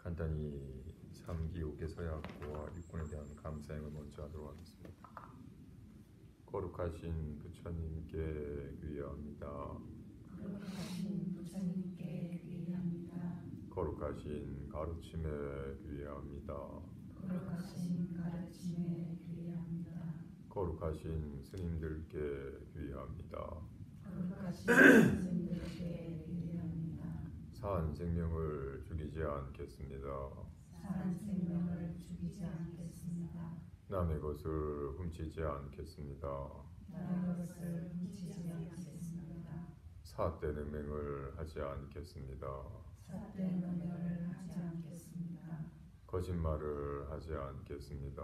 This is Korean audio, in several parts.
간단히 3기 5개 서약과 육군에 대한 감사행을 먼저 하도록 하겠습니다. 거룩하신 부처님께 귀의합니다. 거룩하신 부처님께 귀의합니다. 거룩하신 가르침에 귀의합니다. 거룩하신 가르침에 귀의합니다. 거룩하신 스님들께 귀의합니다. 거룩하신 스님들께 귀의합니다. 산 생명을 죽이지 않겠습니다. 산 생명을 죽이지 않겠습니다. 남의 것을 훔치지 않겠습니다. 남의 것을 훔치지 않겠습니다. 삿된 음행을 하지 않겠습니다. 삿된 음행을 하지 않겠습니다. 거짓말을 하지 않겠습니다.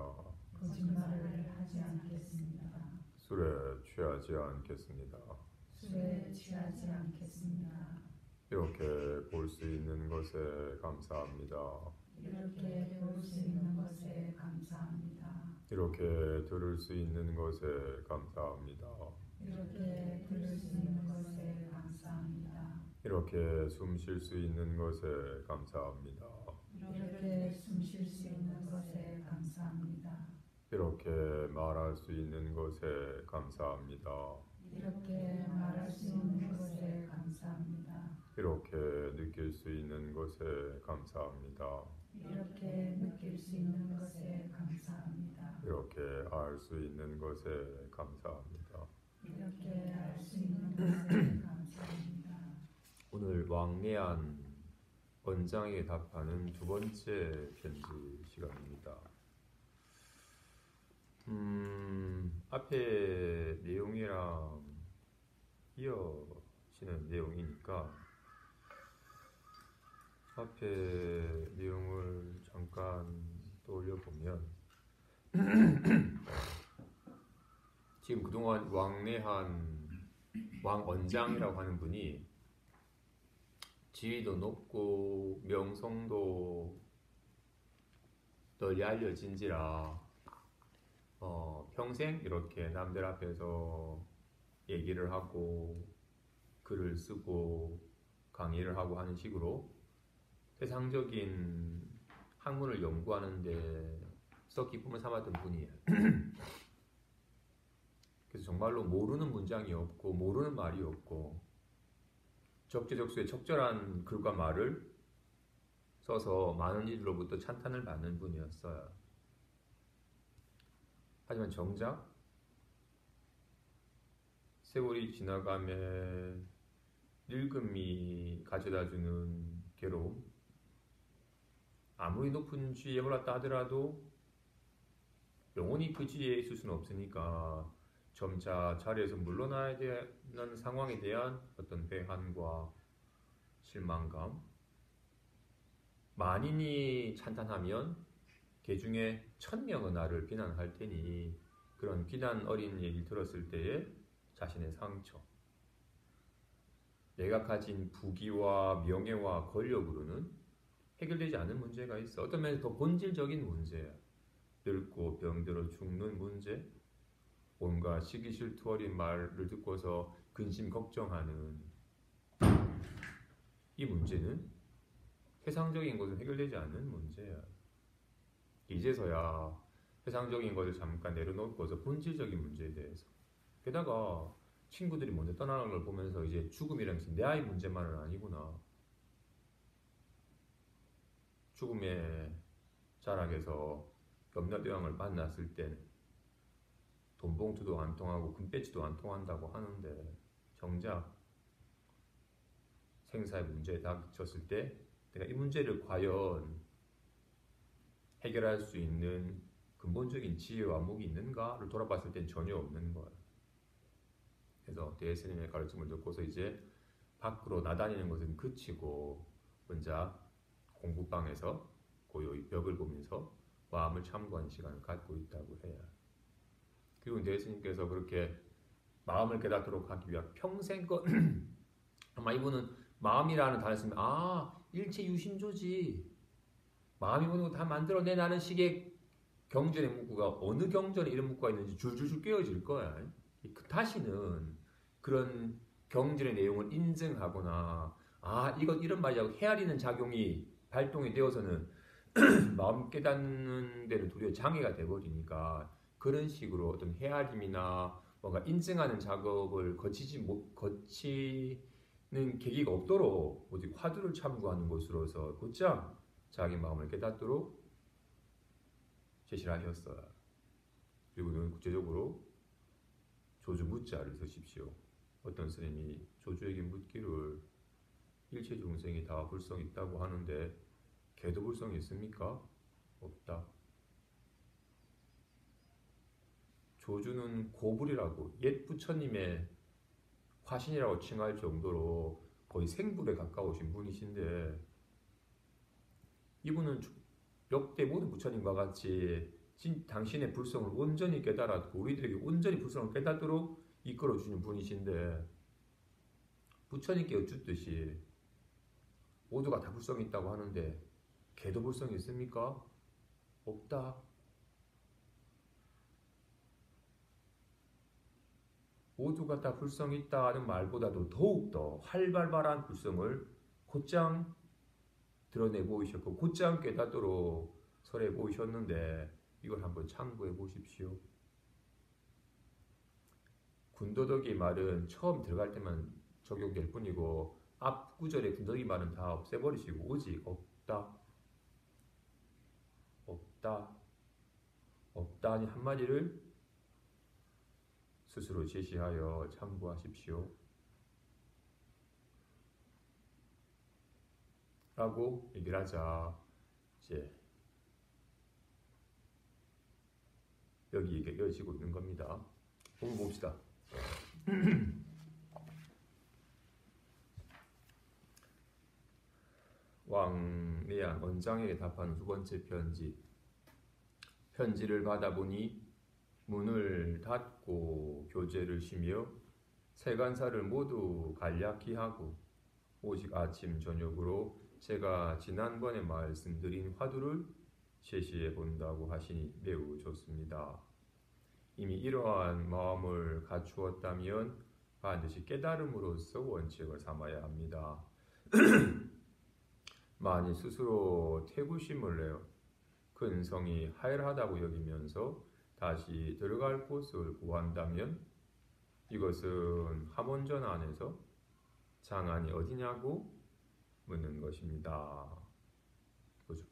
거짓말을 하지 않겠습니다. 술에 취하지 않겠습니다. 술에 취하지 않겠습니다. 이렇게 볼 수 있는 것에 감사합니다. 이렇게 볼 수 있는 것에 감사합니다. 이렇게 들을 수 있는 것에 감사합니다. 이렇게 들을 수 있는 것에 감사합니다. 이렇게 숨 쉴 수 있는 것에 감사합니다. 이렇게 숨 쉴 수 있는 것에 감사합니다. 이렇게 말할 수 있는 것에 감사합니다. 이렇게 말할 수 있는 것에 감사합니다. 이렇게 느낄 수 있는 것에 감사합니다. 이렇게 느낄 수 있는 것에 감사합니다. 이렇게 알 수 있는 것에 감사합니다. 이렇게 알 수 있는 것에 감사합니다. 오늘 왕래한 원장에게 답하는 두 번째 편지 시간입니다. 앞에 내용이랑 이어지는 내용이니까 앞에 내용을 잠깐 떠올려 보면 지금 그동안 왕래한 왕원장이라고 하는 분이 지위도 높고 명성도 널리 알려진지라 평생 이렇게 남들 앞에서 얘기를 하고 글을 쓰고 강의를 하고 하는 식으로 세상적인 학문을 연구하는데 썩 기쁨을 삼았던 분이에요. 그래서 정말로 모르는 문장이 없고 모르는 말이 없고 적재적소에 적절한 글과 말을 써서 많은 이들로부터 찬탄을 받는 분이었어요. 하지만 정작 세월이 지나가며 늙음이 가져다주는 괴로움, 아무리 높은 지위에 올랐다 하더라도 영원히 그 지위에 있을 수는 없으니까 점차 자리에서 물러나야 되는 상황에 대한 어떤 회한과 실망감, 만인이 찬탄하면 개 중에 1000명은 나를 비난할 테니 그런 비난 어린 얘기를 들었을 때에 자신의 상처, 내가 가진 부귀와 명예와 권력으로는 해결되지 않은 문제가 있어. 어떤 면에서 더 본질적인 문제야. 늙고 병들어 죽는 문제, 온갖 시기 질투 어린 말을 듣고서 근심 걱정하는 이 문제는 세상적인 것은 해결되지 않는 문제야. 이제서야 세상적인 것을 잠깐 내려놓고서 본질적인 문제에 대해서, 게다가 친구들이 먼저 떠나는 걸 보면서 이제 죽음이라는 것은 내 아이 문제만은 아니구나. 죽음의 자락에서 염라대왕을 만났을 때는 돈봉투도 안 통하고 금배지도 안 통한다고 하는데 정작 생사의 문제에 닥쳤을 때 내가 이 문제를 과연 해결할 수 있는 근본적인 지혜와 무기 있는가를 돌아봤을 땐 전혀 없는 거야. 그래서 대스님의 가르침을 듣고서 이제 밖으로 나다니는 것은 그치고 혼자 공부방에서 고요히 벽을 보면서 마음을 참고하는 시간을 갖고 있다고 해요. 그리고 대스님께서 그렇게 마음을 깨닫도록 하기 위한 평생껏 아마 이분은 마음이라는 단어 쓰면 일체 유심조지, 마음이 보는 거 다 만들어내라는 식의 경전의 문구가 어느 경전에 이런 문구가 있는지 줄줄줄 꿰어질 거야. 다시는 그런 경전의 내용을 인증하거나 이런 말이라고 헤아리는 작용이 발동이 되어서는 마음 깨닫는 데는 도리어 장애가 돼버리니까 그런 식으로 어떤 헤아림이나 뭔가 인증하는 작업을 거치는 계기가 없도록 오직 화두를 참고하는 것으로서 곧장 자기 마음을 깨닫도록 제시를 하셨어요. 그리고 구체적으로 조주 묻자를 쓰십시오. 어떤 스님이 조주에게 묻기를 일체 중생이 다 불성이 있다고 하는데 개도 불성이 있습니까? 없다. 조주는 고불이라고 옛 부처님의 화신이라고 칭할 정도로 거의 생불에 가까우신 분이신데 이분은 역대 모든 부처님과 같이 당신의 불성을 온전히 깨달았고 우리들에게 온전히 불성을 깨닫도록 이끌어주는 분이신데 부처님께 여쭙듯이 모두가 다 불성이 있다고 하는데 개도 불성이 있습니까? 없다. 모두가 다 불성이 있다는 말보다도 더욱더 활발한 불성을 곧장 드러내 보이셨고 곧장 깨닫도록 설해 보이셨는데 이걸 한번 참고해 보십시오. 군더더기 말은 처음 들어갈 때만 적용될 뿐이고 앞 구절의 군더더기 말은 다 없애버리시고 오직 없다, 없다, 없다니 한마디를 스스로 제시하여 참고하십시오. 라고 얘기를 하자 이제 여기 이게 이어지고 있는 겁니다. 한번 봅시다. 왕래양 원장에게 답하는 두 번째 편지. 편지를 받아보니 문을 닫고 교제를 쉬며 세간사를 모두 간략히 하고 오직 아침 저녁으로 제가 지난번에 말씀드린 화두를 제시해 본다고 하시니 매우 좋습니다. 이미 이러한 마음을 갖추었다면 반드시 깨달음으로써 원칙을 삼아야 합니다. 만일 스스로 퇴구심을 내어 근성이 하열하다고 여기면서 다시 들어갈 곳을 구한다면 이것은 함원전 안에서 장안이 어디냐고 묻는 것입니다. 보죠.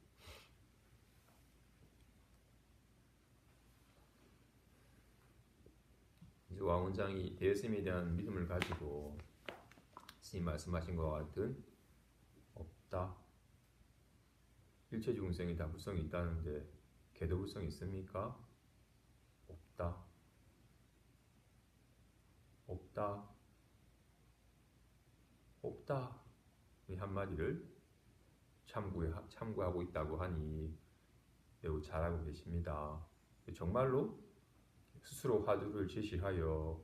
이제 왕원장이 대스님에 대한 믿음을 가지고 스님 말씀하신 것과 같은 없다. 일체 중생이 다 불성이 있다는데 개도 불성이 있습니까? 없다. 없다. 없다. 이 한마디를 참고하고 있다고 하니 매우 잘하고 계십니다. 정말로 스스로 화두를 제시하여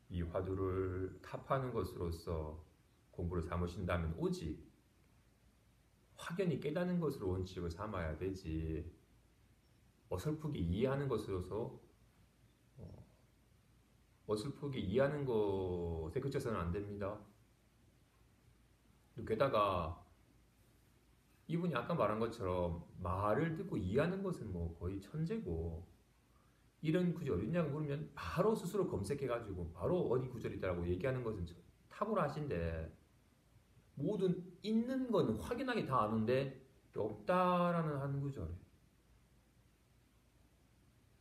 이 화두를 탑하는 것으로서 공부를 삼으신다면 오직 확연히 깨닫는 것으로 원칙을 삼아야 되지 어설프게 이해하는 것으로서 어설프게 이해하는 것에 그쳐서는 안 됩니다. 게다가 이분이 아까 말한 것처럼 말을 듣고 이해하는 것은 뭐 거의 천재고 이런 구절이 어딨냐고 물으면 바로 스스로 검색해가지고 바로 어디 구절이다라고 얘기하는 것은 탁월하신데 모든 있는 거는 확연하게 다 아는데 없다라는 한 구절에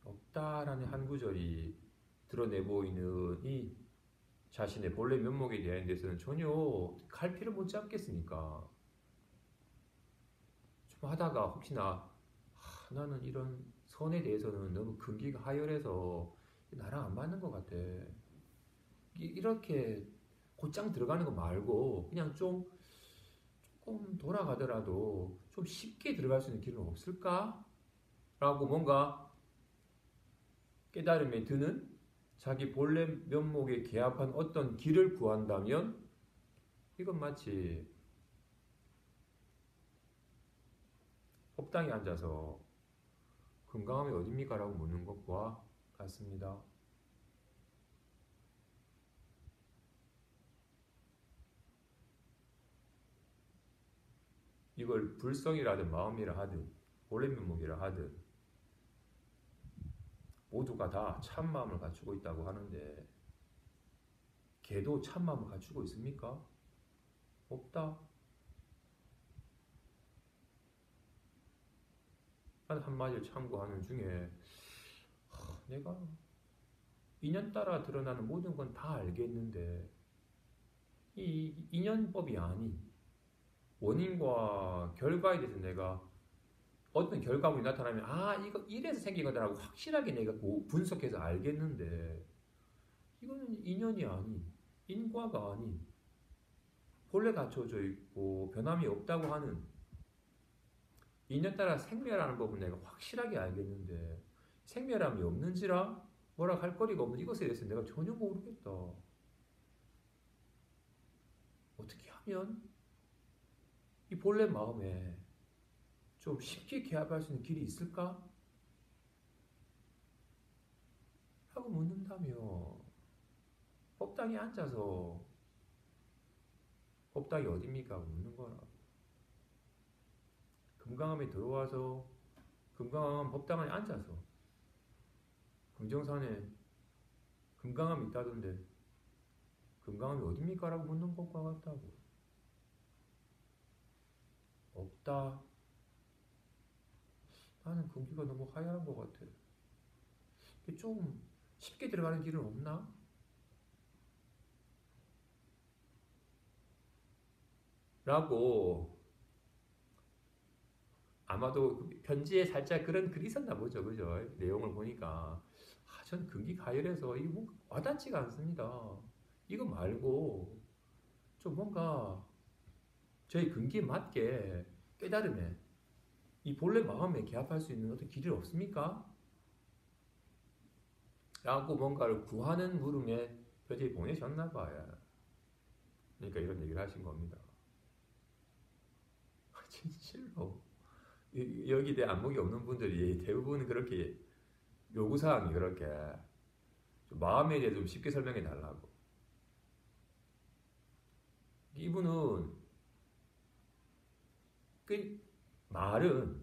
없다라는 한 구절이 드러내 보이는 이 자신의 본래 면목에 대한 데서는 전혀 갈피를 못 잡겠습니까? 좀 하다가 혹시나 나는 이런 선에 대해서는 너무 근기가 하열해서 나랑 안 맞는 것 같아. 이렇게 곧장 들어가는 거 말고 그냥 조금 돌아가더라도 좀 쉽게 들어갈 수 있는 길은 없을까? 라고 뭔가 깨달음에 드는 자기 본래 면목에 개합한 어떤 길을 구한다면 이건 마치 법당에 앉아서 건강함이 어딥니까? 라고 묻는 것과 같습니다. 이걸 불성이라 하든 마음이라 하든 본래 면목이라 하든 모두가 다 참마음을 갖추고 있다고 하는데 걔도 참마음을 갖추고 있습니까? 없다. 한 한마디를 참고하는 중에 내가 인연 따라 드러나는 모든 건 다 알겠는데 이 인연법이 아닌 원인과 결과에 대해서 내가 어떤 결과물이 나타나면 이거 이래서 생긴 거다라고 확실하게 내가 분석해서 알겠는데 이거는 인연이 아닌 인과가 아닌 본래 갖춰져 있고 변함이 없다고 하는 인연 따라 생멸하는 법은 내가 확실하게 알겠는데 생멸함이 없는지라 뭐라 할 거리가 없는 이것에 대해서 내가 전혀 모르겠다. 어떻게 하면 이 본래 마음에 좀 쉽게 개합할 수 있는 길이 있을까? 하고 묻는다며 법당에 앉아서 법당이 어딥니까? 하고 묻는 거라. 금강암에 들어와서 금강암 법당 안에 앉아서 금정산에 금강암이 있다던데 금강암이 어딥니까? 라고 묻는 것과 같다고. 없다. 나는 금기가 너무 하얀 것 같아. 좀 쉽게 들어가는 길은 없나? 라고 아마도 편지에 살짝 그런 글이 있었나 보죠. 그죠? 내용을 보니까 전 금기 가열해서 이거 뭐 와닿지가 않습니다. 이거 말고 좀 뭔가 저희 금기에 맞게 깨달음에 이 본래 마음에 개합할 수 있는 어떤 길이 없습니까? 라고 뭔가를 구하는 물음에 편지에 보내셨나 봐요. 그러니까 이런 얘기를 하신 겁니다. 진실로 여기 대해 안목이 없는 분들이 대부분 그렇게 요구사항이 그렇게 좀 마음에 대해 좀 쉽게 설명해 달라고. 이분은 그 말은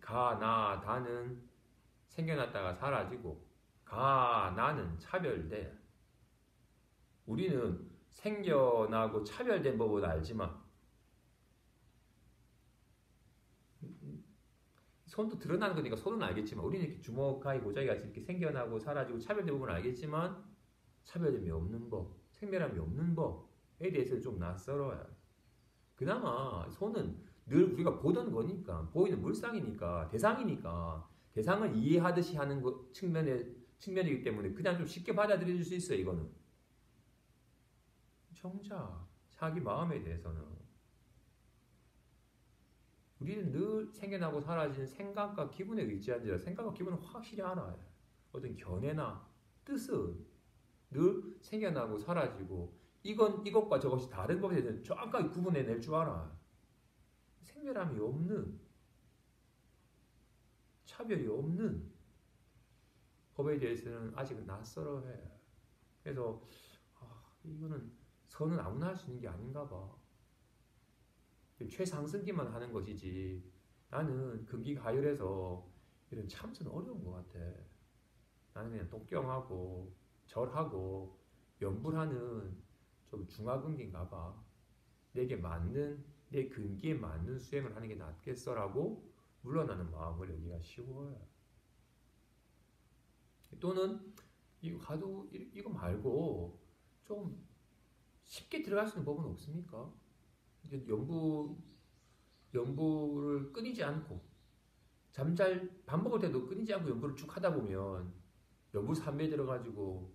가, 나, 다는 생겨났다가 사라지고 가, 나는 차별돼. 우리는 생겨나고 차별된 법은 알지만 손도 드러나는 거니까 손은 알겠지만 우리는 이렇게 주먹가위 고자기 같이 이렇게 생겨나고 사라지고 차별된 부분은 알겠지만 차별됨이 없는 법, 생멸함이 없는 법에 대해서는 좀 낯설어요. 그나마 손은 늘 우리가 보던 거니까 보이는 물상이니까 대상이니까 대상을 이해하듯이 하는 측면이기 때문에 그냥 좀 쉽게 받아들여줄 수 있어요. 이거는 정작 자기 마음에 대해서는 우리는 늘 생겨나고 사라지는 생각과 기분에 의지한지라 생각과 기분은 확실히 알아요. 어떤 견해나 뜻은 늘 생겨나고 사라지고 이것과 저것이 다른 것에 대해서 정확하게 구분해낼 줄 알아. 생멸함이 없는 차별이 없는 법에 대해서는 아직 낯설어해. 그래서 이거는 선은 아무나 할 수 있는 게 아닌가 봐. 최상승기만 하는 것이지 나는 금기가 가열해서 이런 참선 어려운 것 같아. 나는 그냥 독경하고 절하고 연불하는 좀 중화금기인가 봐. 내게 맞는 내 금기에 맞는 수행을 하는 게 낫겠어라고 물러나는 마음을 여기가 쉬워요. 또는 이거 말고 좀 쉽게 들어갈 수 있는 법은 없습니까? 연부를 끊이지 않고 밥 먹을 때도 끊이지 않고 연부를 쭉 하다 보면 연부 삼매에 들어가지고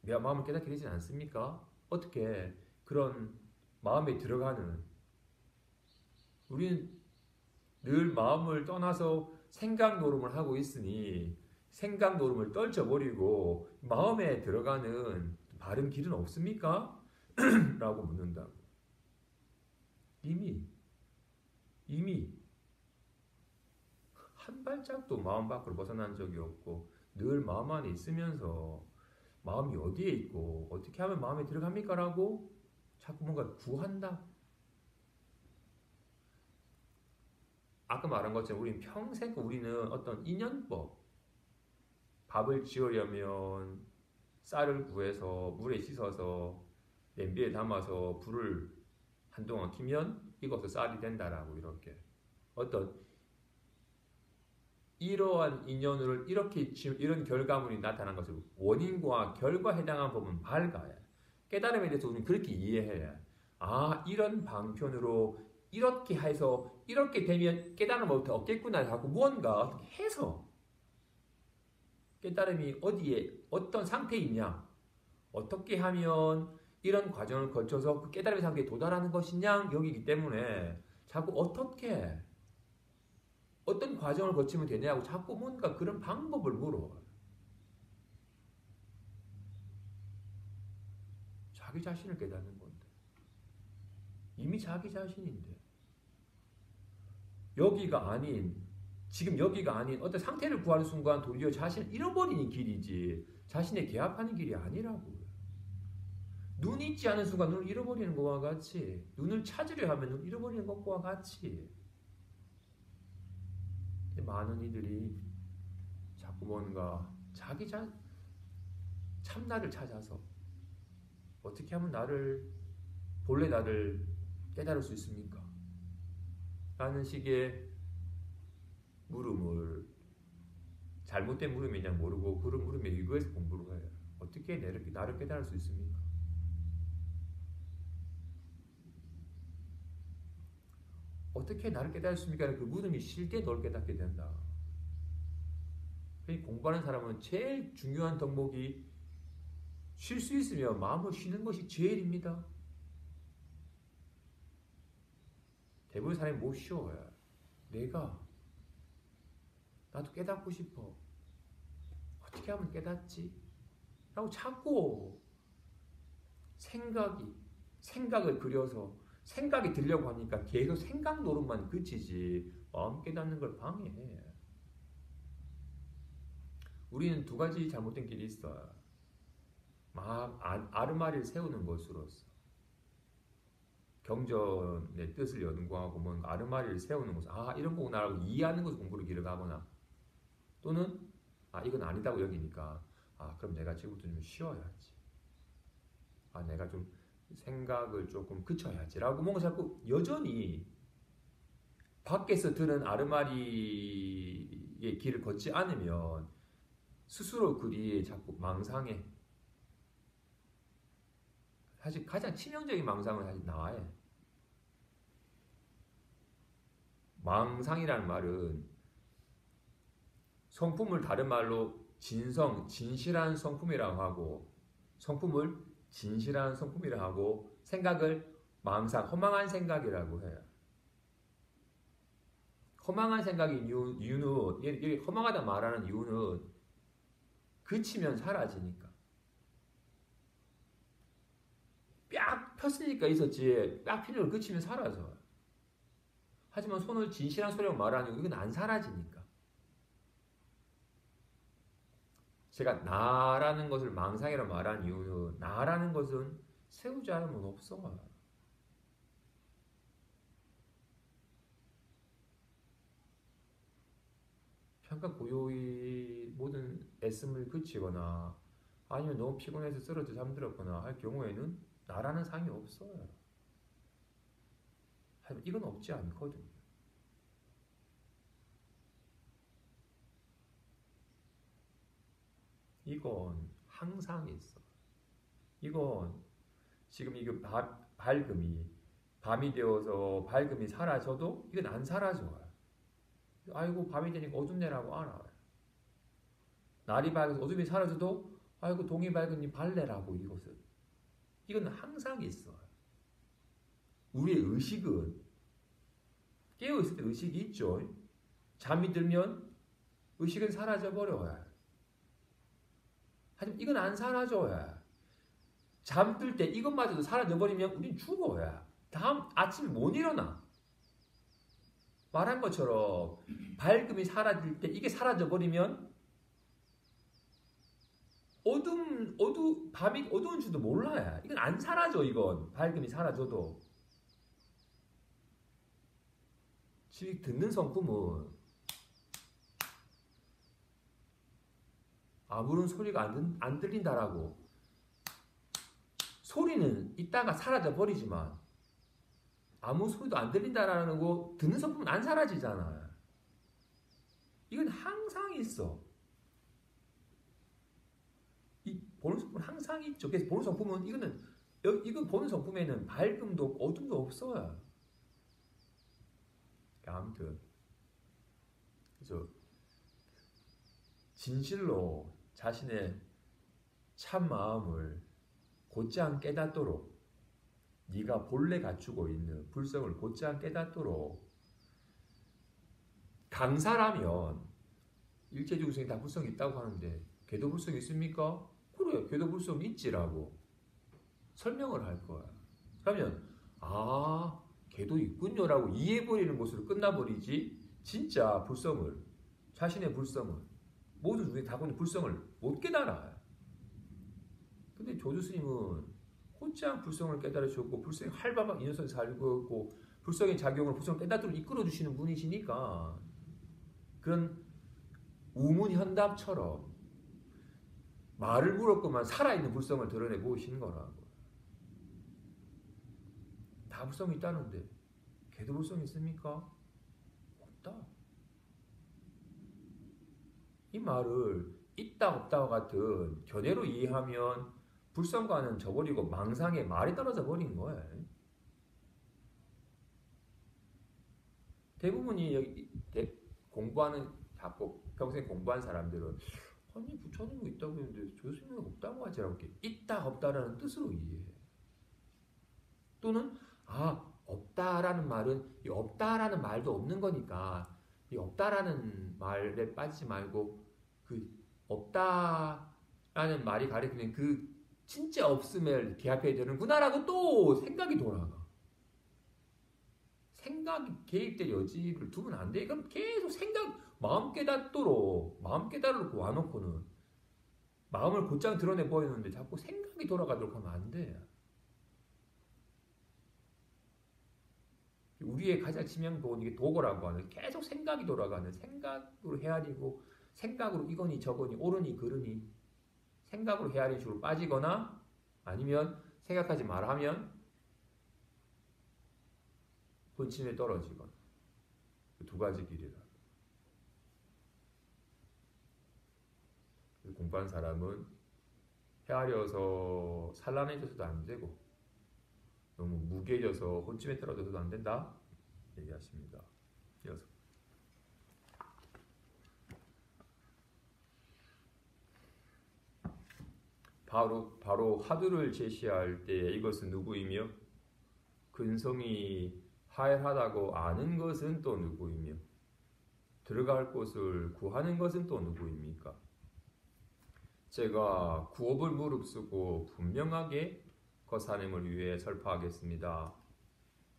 내 마음을 깨닫게 되지 않습니까? 어떻게 그런 마음에 들어가는 우리는 늘 마음을 떠나서 생각 노름을 하고 있으니 생각 노름을 떨쳐버리고 마음에 들어가는 바른 길은 없습니까? 라고 묻는다. 이미 한 발짝도 마음 밖으로 벗어난 적이 없고 늘 마음 안에 있으면서 마음이 어디에 있고 어떻게 하면 마음에 들어갑니까? 라고 자꾸 뭔가 구한다. 아까 말한 것처럼 우리는 평생 우리는 어떤 인연법, 밥을 지으려면 쌀을 구해서 물에 씻어서 냄비에 담아서 불을 한동안 키면 익어서 쌀이 된다라고 이렇게 어떤 이러한 인연을 이렇게 이런 결과물이 나타난 것을 원인과 결과에 해당한 부분 밝아야 깨달음에 대해서 우리는 그렇게 이해해야 이런 방편으로 이렇게 해서 이렇게 되면 깨달음을 얻겠구나 하고 무언가 어떻게 해서 깨달음이 어디에 어떤 상태에 있냐 어떻게 하면 이런 과정을 거쳐서 그 깨달음의 상태에 도달하는 것이냐 여기기 때문에 자꾸 어떤 과정을 거치면 되냐고 자꾸 뭔가 그런 방법을 물어. 자기 자신을 깨닫는 건데 이미 자기 자신인데 지금 여기가 아닌 어떤 상태를 구하는 순간 도리어 자신을 잃어버리는 길이지 자신에 개합하는 길이 아니라고. 눈 있지 않은 순간 눈을 잃어버리는 것과 같이 눈을 찾으려 하면 눈을 잃어버리는 것과 같이 많은 이들이 자꾸 뭔가 자기 참나를 찾아서 어떻게 하면 본래 나를 깨달을 수 있습니까? 라는 식의 물음을 잘못된 물음이냐 모르고 그런 물음에 의거해서 공부를 해요. 어떻게 나를 깨달을 수 있습니까? 어떻게 나를 깨달을 수 있습니까? 그 물음이 쉴 때 널 깨닫게 된다. 공부하는 사람은 제일 중요한 덕목이 쉴 수 있으면 마음을 쉬는 것이 제일입니다. 대부분 사람이 못 쉬어요. 나도 깨닫고 싶어. 어떻게 하면 깨닫지? 라고 자꾸 생각을 그려서 생각이 들려고 하니까 계속 생각 노릇만 그치지 마음 깨닫는 걸 방해해. 우리는 두 가지 잘못된 길이 있어요. 아르마리를 세우는 것으로서 경전의 뜻을 연구하고 뭔가 아르마리를 세우는 것을 이런 거구나 라고 이해하는 것을 공부를 길어가거나 또는 이건 아니다고 여기니까 그럼 내가 지금부터 좀 쉬어야지. 내가 좀 생각을 조금 그쳐야지 라고 뭔가 자꾸 여전히 밖에서 들은 아르마리의 길을 걷지 않으면 스스로 그리 자꾸 망상해. 사실 가장 치명적인 망상은 사실 나와요. 망상이라는 말은 성품을 다른 말로 진실한 성품이라고 하고 성품을 진실한 성품이라고 하고 생각을 허망한 생각이라고 해요. 허망한 생각의 이유는 이게 허망하다 말하는 이유는 그치면 사라지니까. 빡 폈으니까 있었지 빡 피는 걸 그치면 사라져. 하지만 손을 진실한 소리로 말하는 이건 안 사라지니까. 제가 나라는 것을 망상이라고 말한 이유는 나라는 것은 세우지 않으면 없어. 잠깐 고요히 모든 애씀을 그치거나 아니면 너무 피곤해서 쓰러져 잠들었거나 할 경우에는 나라는 상이 없어요. 하지만 이건 없지 않거든요. 이건 항상 있어. 이건 지금 밤이 되어서 밝음이 사라져도 이건 안 사라져요. 아이고 밤이 되니까 어둡네라고 알아요. 날이 밝아서 어둠이 사라져도 아이고 동이 밝으니 밝네라고 이건 항상 있어요. 우리의 의식은 깨어있을 때 의식이 있죠. 잠이 들면 의식은 사라져버려요. 하지만 이건 안 사라져요. 잠들 때 이것마저도 사라져버리면 우린 죽어요. 다음 아침에 못 일어나. 말한 것처럼 밝음이 사라질 때 이게 사라져버리면 밤이 어두운 줄도 몰라요. 이건 안 사라져, 이건. 밝음이 사라져도. 지금 듣는 성품은 아무런 소리가 안 들린다라고. 소리는 있다가 사라져 버리지만 아무 소리도 안 들린다라는 거 듣는 성품은 안 사라지잖아. 이건 항상 있어. 이 보는 성품은 항상 있죠. 그래서 보는 성품은 이건 보는 성품에는 밝음도 없고 어둠도 없어요. 아무튼 그래서 진실로 자신의 참 마음을 곧장 깨닫도록 네가 본래 갖추고 있는 불성을 곧장 깨닫도록 강사라면 일체중생이 다 불성이 있다고 하는데 걔도 불성이 있습니까? 그래, 걔도 불성이 있지라고 설명을 할 거야. 그러면 걔도 있군요라고 이해해버리는 것으로 끝나버리지 진짜 불성을 자신의 불성을 모든 중에 다 보는 불성을 못 깨달아요. 근데 조주스님은 곧장 불성을 깨달으셨고 불성이 활발하게 이 녀석이 살고 있고 불성의 작용을 불성을 깨닫도록 이끌어주시는 분이시니까 그런 우문현답처럼 말을 물었구만 살아있는 불성을 드러내 보이시는 거라고. 다 불성이 있다는데 걔도 불성이 있습니까? 없다. 이 말을 있다 없다 같은 견해로 이해하면 불성과는 저버리고 망상에 말이 떨어져 버린 거예요. 대부분이 여기 공부하는 자꾸 평생 공부한 사람들은 아니 부처님이 있다고 했는데 조스님은 없다고 하지라고 이렇게 있다 없다라는 뜻으로 이해해. 또는 없다라는 말은 이 없다라는 말도 없는 거니까 이 없다라는 말에 빠지지 말고 그 없다라는 말이 가리키는 그 진짜 없음을 기합해야 되는구나라고 또 생각이 돌아가. 생각이 개입될 여지를 두면 안 돼. 그럼 계속 마음 깨닫도록 마음 깨달으려고 와놓고는 마음을 곧장 드러내 보이는데 자꾸 생각이 돌아가도록 하면 안 돼. 우리의 가장 치명도는 이게 도거라고 하는 계속 생각이 돌아가는 생각으로 헤아리고 생각으로 이거니 저거니 옳으니 그르니 생각으로 헤아리는 식으로 빠지거나 아니면 생각하지 말아 하면 본심에 떨어지거나 그 두 가지 길이라. 공부한 사람은 헤아려서 산란해져서도 안 되고 너무 무게져서 혼침에 떨어져서도 안 된다 얘기하십니다. 이어서 바로 화두를 제시할 때 이것은 누구이며 근성이 하열하다고 아는 것은 또 누구이며 들어갈 곳을 구하는 것은 또 누구입니까? 제가 구업을 무릅쓰고 분명하게 거사님을 위해 설파하겠습니다.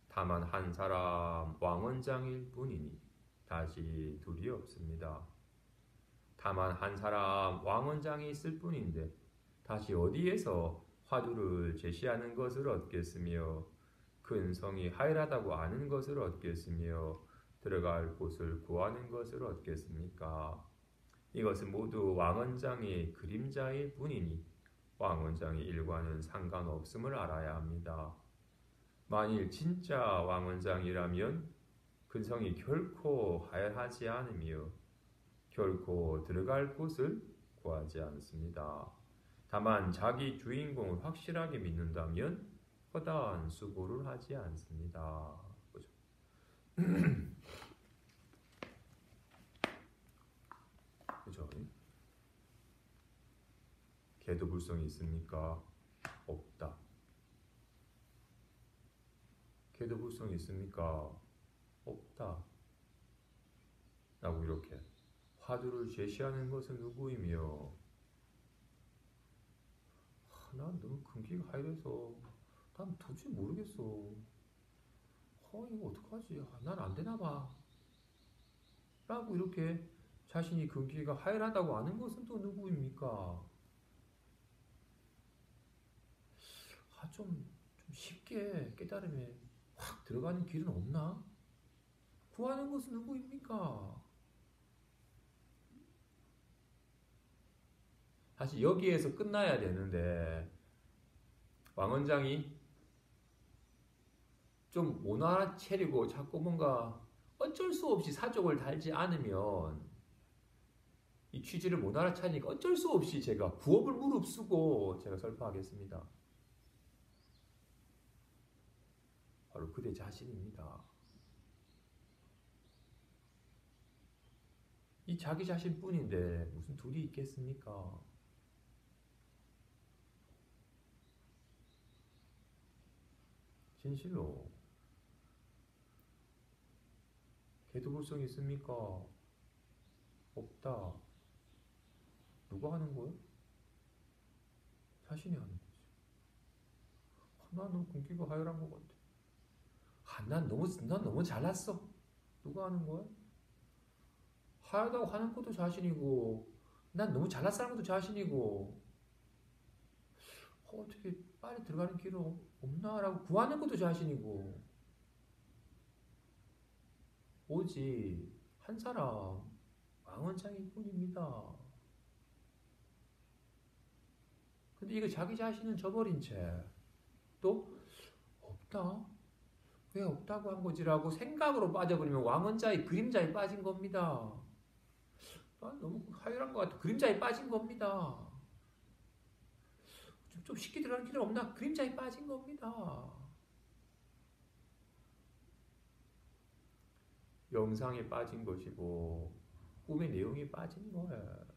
다만 한 사람 왕원장일 뿐이니 다시 둘이 없습니다. 다만 한 사람 왕원장이 있을 뿐인데 다시 어디에서 화두를 제시하는 것을 얻겠으며 근성이 하열하다고 아는 것을 얻겠으며 들어갈 곳을 구하는 것을 얻겠습니까? 이것은 모두 왕원장의 그림자일 뿐이니 왕원장의 일과는 상관없음을 알아야 합니다. 만일 진짜 왕원장이라면 근성이 결코 하열하지 않으며 결코 들어갈 곳을 구하지 않습니다. 다만 자기 주인공을 확실하게 믿는다면 허다한 수고를 하지 않습니다. 그죠? 걔도 불성이 있습니까? 없다. 걔도 불성이 있습니까? 없다. 라고 이렇게 화두를 제시하는 것은 누구이며 난 너무 근기가 하이래서 난 도저히 모르겠어. 이거 어떡하지? 난 안 되나 봐. 라고 이렇게 자신이 근기가 하열하다고 아는 것은 또 누구입니까? 좀 쉽게 깨달음에 확 들어가는 길은 없나? 구하는 것은 누구입니까? 사실 여기에서 끝나야 되는데 왕원장이 좀 못 알아채리고 자꾸 뭔가 어쩔 수 없이 사족을 달지 않으면 이 취지를 못 알아차리니까 어쩔 수 없이 제가 구업을 무릅쓰고 제가 설파하겠습니다. 바로 그대 자신입니다. 이 자기 자신뿐인데 무슨 둘이 있겠습니까? 진실로 개도불성이 있습니까? 없다. 누가 하는 거예요? 자신이 하는 거지. 난 너무 굶기고 하열한 것 같아. 난 너무 잘났어. 누가 하는 거야? 하얗다고 하는 것도 자신이고, 난 너무 잘났다는 것도 자신이고, 어떻게 빨리 들어가는 길이 없나라고 구하는 것도 자신이고, 오직 한 사람 왕원장일 뿐입니다. 근데 이거 자기 자신은 저버린 채 또 없다? 왜 없다고 한 거지라고 생각으로 빠져버리면 왕원자의 그림자에 빠진 겁니다. 너무 하열한 것 같아. 그림자에 빠진 겁니다. 좀 쉽게 들어가는 길은 없나? 그림자에 빠진 겁니다. 영상에 빠진 것이고 꿈의 내용에 빠진 거야.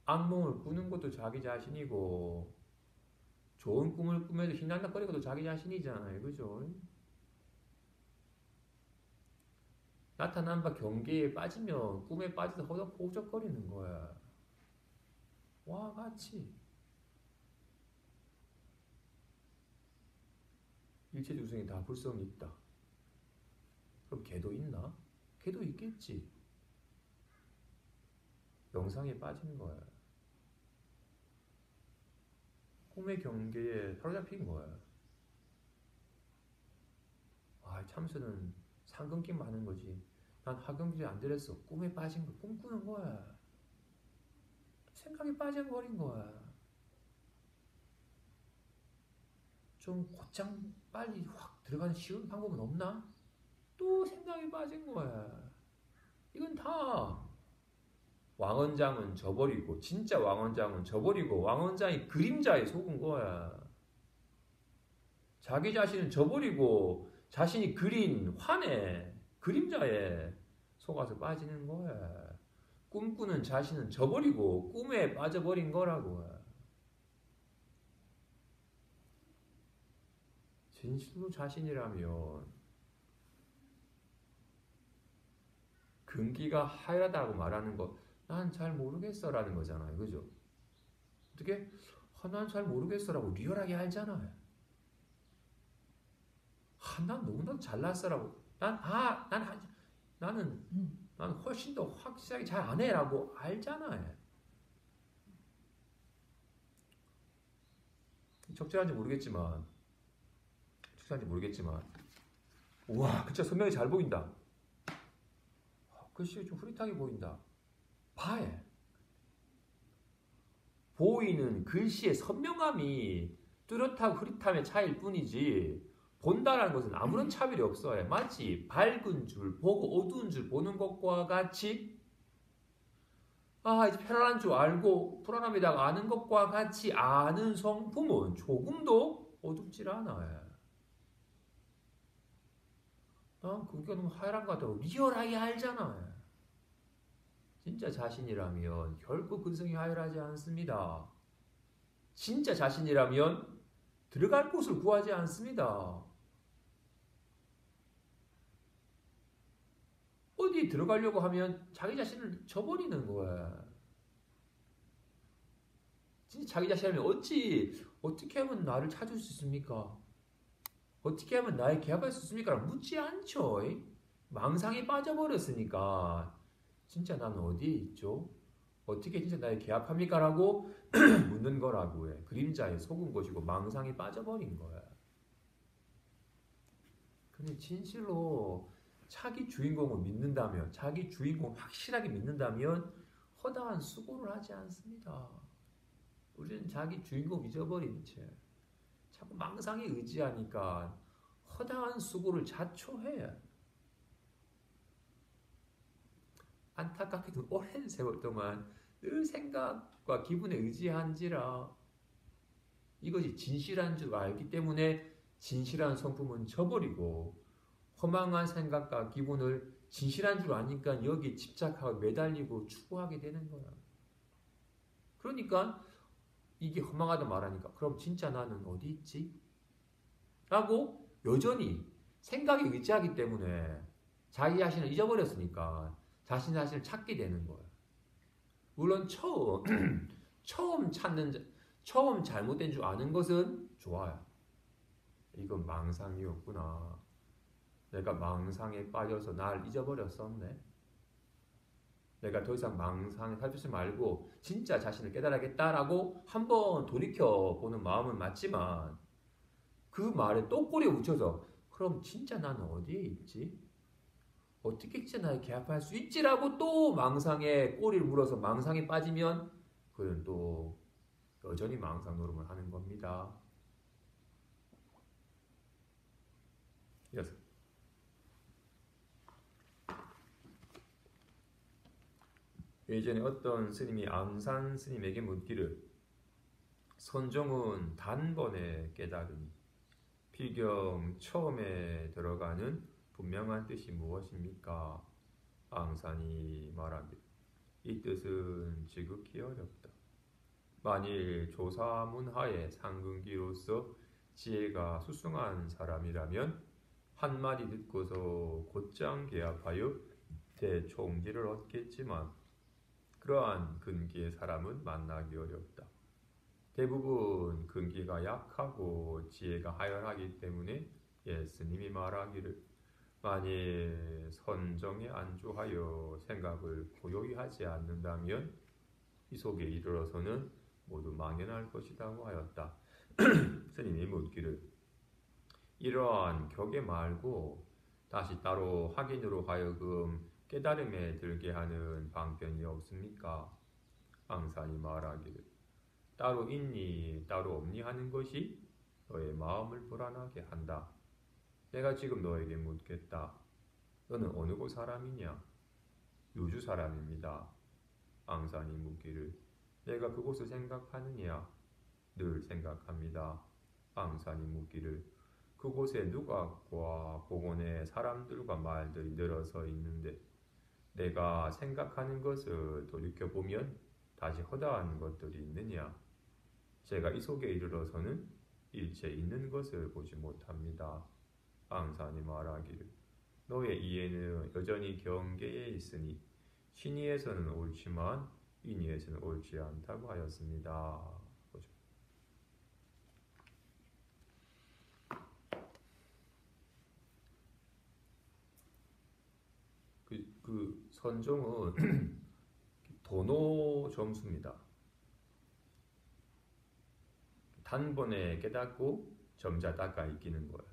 악몽을 꾸는 것도 자기 자신이고 좋은 꿈을 꾸며도 희난락거리는 것도 자기 자신이잖아요. 그죠? 나타난 바 경계에 빠지면 꿈에 빠져서 허덕허덕거리는 거야. 와 같이 일체주성이 다 불성이 있다. 그럼 걔도 있나? 걔도 있겠지. 영상에 빠진 거야. 꿈의 경계에 사로잡힌 거야. 참선은 상근낌 많은 거지. 난 하경질이 안 들었어. 꿈에 빠진 거, 꿈꾸는 거야. 생각에 빠져버린 거야. 좀 곧장 빨리 확 들어가는 쉬운 방법은 없나? 또 생각에 빠진 거야. 이건 다 왕원장은 저버리고 진짜 왕원장은 저버리고 왕원장이 그림자에 속은 거야. 자기 자신은 저버리고 자신이 그린 환에 그림자에 속아서 빠지는 거야. 꿈꾸는 자신은 저버리고 꿈에 빠져버린 거라고. 진실로 자신이라면 근기가 하얗다고 말하는 거 난 잘 모르겠어 라는 거잖아요. 그죠? 어떻게? 난 잘 모르겠어 라고 리얼하게 알잖아요. 난 너무나도 잘났어 라고 나는 훨씬 더 확실하게 잘 안 해 라고 알잖아요. 적절한지 모르겠지만 우와 그쵸 선명히 잘 보인다. 글씨 좀 흐릿하게 보인다. 봐해. 보이는 글씨의 선명함이 뚜렷하고 흐릿함의 차이일 뿐이지 본다라는 것은 아무런 차별이 없어요. 마치 밝은 줄 보고 어두운 줄 보는 것과 같이 이제 편안한 줄 알고 불안함에다가 아는 것과 같이 아는 성품은 조금도 어둡질 않아요. 난 그게 너무 하얀 것 같다고 리얼하게 알잖아요. 진짜 자신이라면 결코 근성이 하열하지 않습니다. 진짜 자신이라면 들어갈 곳을 구하지 않습니다. 어디 들어가려고 하면 자기 자신을 저버리는 거야. 진짜 자기 자신이라면 어떻게 하면 나를 찾을 수 있습니까? 어떻게 하면 나에 개합할 수 있습니까? 묻지 않죠. 망상에 빠져버렸으니까 진짜 나는 어디에 있죠? 어떻게 진짜 나에 개합합니까? 라고 묻는 거라고 해. 그림자에 속은 것이고 망상에 빠져버린 거야. 근데 진실로 자기 주인공을 믿는다면, 자기 주인공을 확실하게 믿는다면 허다한 수고를 하지 않습니다. 우리는 자기 주인공 잊어버린 채 자꾸 망상에 의지하니까 허다한 수고를 자초해. 안타깝게도 오랜 세월 동안 늘 생각과 기분에 의지한지라 이것이 진실한 줄 알기 때문에 진실한 성품은 저버리고 허망한 생각과 기분을 진실한 줄 아니까 여기에 집착하고 매달리고 추구하게 되는 거야. 그러니까 이게 허망하다 말하니까 그럼 진짜 나는 어디 있지? 라고 여전히 생각에 의지하기 때문에 자기 자신을 잊어버렸으니까 자신 자신을 찾게 되는 거야. 물론 처음 잘못된 줄 아는 것은 좋아요. 이건 망상이었구나. 내가 망상에 빠져서 날 잊어버렸었네. 내가 더 이상 망상에 살지 말고 진짜 자신을 깨달아야겠다라고 한번 돌이켜보는 마음은 맞지만 그 말에 또 꼬리에 묻혀서 그럼 진짜 나는 어디에 있지? 어떻게 진짜 나를 개합할 수 있지라고 또 망상에 꼬리를 물어서 망상에 빠지면 그는 또 여전히 망상 노름을 하는 겁니다. 이어서 예전에 어떤 스님이 암산 스님에게 묻기를 선종은 단번에 깨달으니 필경 처음에 들어가는 분명한 뜻이 무엇입니까? 앙산이 말하기를 이 뜻은 지극히 어렵다. 만일 조사문하의 상근기로서 지혜가 수승한 사람이라면 한마디 듣고서 곧장 개합하여 대총지를 얻겠지만 그러한 근기의 사람은 만나기 어렵다. 대부분 근기가 약하고 지혜가 하열하기 때문에 예스님이 말하기를 만일 선정에 안주하여 생각을 고요히 하지 않는다면 이 속에 이르러서는 모두 망연할 것이라고 하였다. 스님이 묻기를 이러한 격에 말고 다시 따로 확인으로 하여금 깨달음에 들게 하는 방편이 없습니까? 앙산이 말하기를 따로 있니 따로 없니 하는 것이 너의 마음을 불안하게 한다. 내가 지금 너에게 묻겠다. 너는 어느 곳 사람이냐? 유주 사람입니다. 앙산이 묻기를 내가 그곳을 생각하느냐? 늘 생각합니다. 앙산이 묻기를 그곳에 누각과 복원의 사람들과 말들이 늘어서 있는데 내가 생각하는 것을 돌이켜보면 다시 허다한 것들이 있느냐? 제가 이 속에 이르러서는 일체 있는 것을 보지 못합니다. 앙산이 말하기를 너의 이해는 여전히 경계에 있으니 신의에서는 옳지만 인의에서는 옳지 않다고 하였습니다. 보죠. 그 선종은 도노 점수입니다. 단번에 깨닫고 점자 닦아 익히는 거예요.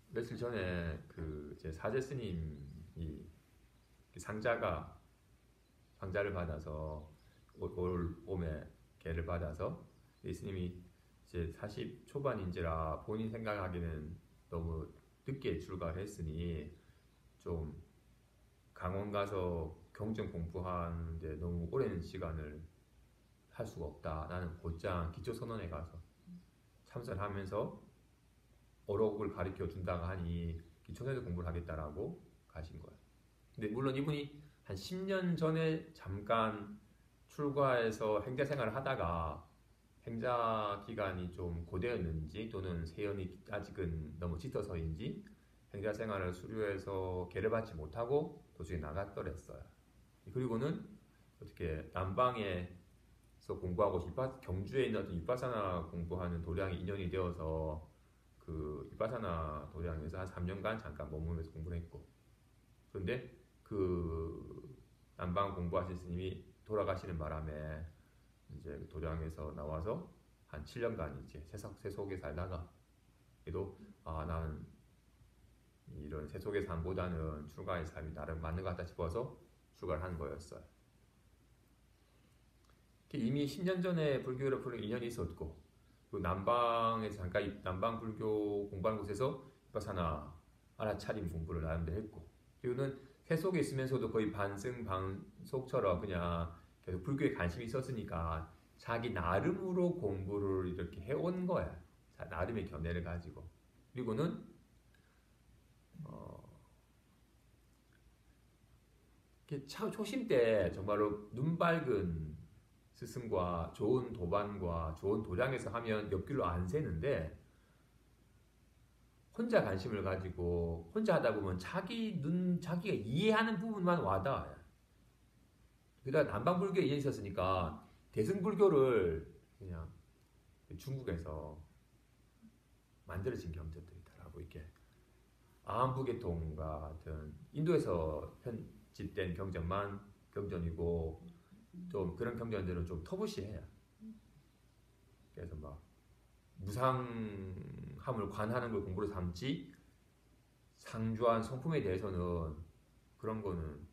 며칠 전에 제 사제 스님이 상자를 받아서 올 봄에 개를 받아서 이 스님이 이제 40 초반인지라 본인 생각하기는 너무 늦게 출가를 했으니 좀 강원 가서 경전 공부하는데 너무 오랜 시간을 할 수가 없다. 나는 곧장 기초선언에 가서 참선하면서 어록을 가르쳐 준다고 하니 기초선언 공부를 하겠다라고 가신 거예요. 근데 물론 이분이 한 10년 전에 잠깐 출가해서 행자 생활을 하다가 행자 기간이 좀 고되었는지 또는 세연이 아직은 너무 짙어서인지 행자 생활을 수료해서 계를 받지 못하고 도중에 나갔더랬어요. 그리고는 어떻게 남방에서 공부하고 경주에 있는 어떤 위파사나 공부하는 도량이 인연이 되어서 그 위파사나 도량에서 한 3년간 잠깐 머무면서 공부를 했고 그런데 그 남방 공부하신 스님이 돌아가시는 바람에 이제 도량에서 나와서 한 7년간 이제 세속에 살다가 그래도 나는 이런 세속의 삶보다는 출가의 삶이 나름 맞는 것 같다 싶어서 출가를 한 거였어요. 이미 10년 전에 불교를 푸는 인연이 있었고 또 남방에서 잠깐 남방 불교 공부하는 곳에서 비파사나 알아차림 공부를 나름대로 했고 그리고는 세속에 있으면서도 거의 반승반속처럼 그냥 계속 불교에 관심이 있었으니까 자기 나름으로 공부를 이렇게 해온 거야. 나름의 견해를 가지고. 그리고는 초심 때 정말로 눈 밝은 스승과 좋은 도반과 좋은 도량에서 하면 옆길로 안 새는데 혼자 관심을 가지고 혼자 하다 보면 자기가 이해하는 부분만 와닿아요. 그다음 남방불교에 이해 있었으니까 대승불교를 그냥 중국에서 만들어진 경전들이다라고 이렇게 아한부계통과 같은 인도에서 편집된 경전이고 좀 그런 경전들은 좀 터부시해요. 그래서 막 무상함을 관하는 걸 공부로 삼지 상주한 성품에 대해서는 그런 거는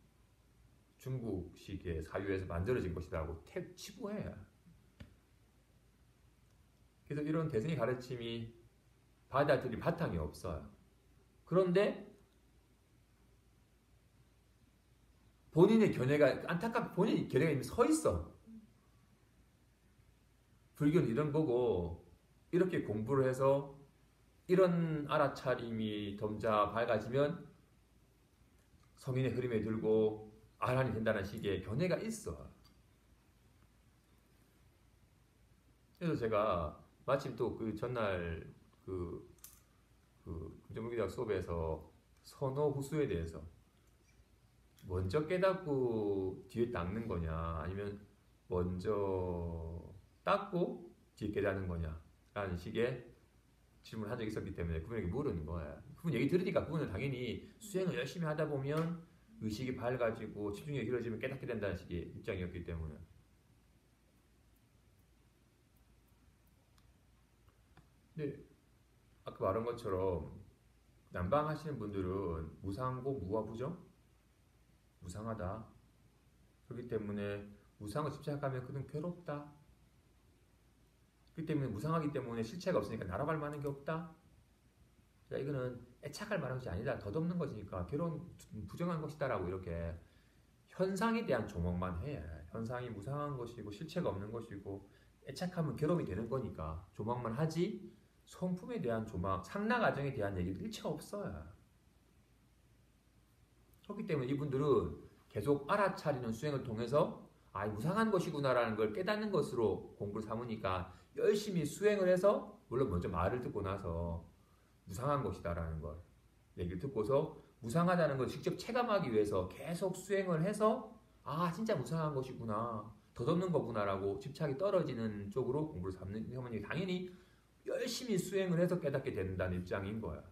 중국식의 사유에서 만들어진 것이라고 치부해요. 그래서 이런 대승의 가르침이 받아들일 바탕이 없어요. 그런데 본인의 견해가 안타깝게 본인의 견해가 이미 서 있어. 불교는 이런 거고 이렇게 공부를 해서 이런 알아차림이 점자 밝아지면 성인의 흐름에 들고 아란이 된다는 식의 견해가 있어. 그래서 제가 마침 또 그 전날 그 금정무기대학 수업에서 선호 후수에 대해서 먼저 깨닫고 뒤에 닦는 거냐 아니면 먼저 닦고 뒤에 깨닫는 거냐 라는 식의 질문을 한 적이 있었기 때문에 그분에게 물은 거야. 그분 얘기 들으니까 그분은 당연히 수행을 열심히 하다 보면 의식이 밝아지고 집중력이 길어지면 깨닫게 된다는 식의 입장이었기 때문에 근데 아까 말한 것처럼 남방 하시는 분들은 무상고 무화부정 무상하다. 그렇기 때문에 무상을 집착하면 그는 괴롭다. 그렇기 때문에 무상하기 때문에 실체가 없으니까 날아갈 만한 게 없다. 자, 이거는 애착할 만한 것이 아니다. 덧없는 것이니까 괴로운 부정한 것이다라고 이렇게 현상에 대한 조목만 해. 현상이 무상한 것이고 실체가 없는 것이고 애착하면 괴로움이 되는 거니까 조목만 하지 성품에 대한 조막, 상나 과정에 대한 얘기는 일체 없어요. 그렇기 때문에 이분들은 계속 알아차리는 수행을 통해서 무상한 것이구나라는 걸 깨닫는 것으로 공부를 삼으니까 열심히 수행을 해서 물론 먼저 말을 듣고 나서 무상한 것이다라는 걸 얘기를 듣고서 무상하다는 걸 직접 체감하기 위해서 계속 수행을 해서 진짜 무상한 것이구나 덧없는 거구나라고 집착이 떨어지는 쪽으로 공부를 삼는 당연히 열심히 수행을 해서 깨닫게 된다는 입장인 거야.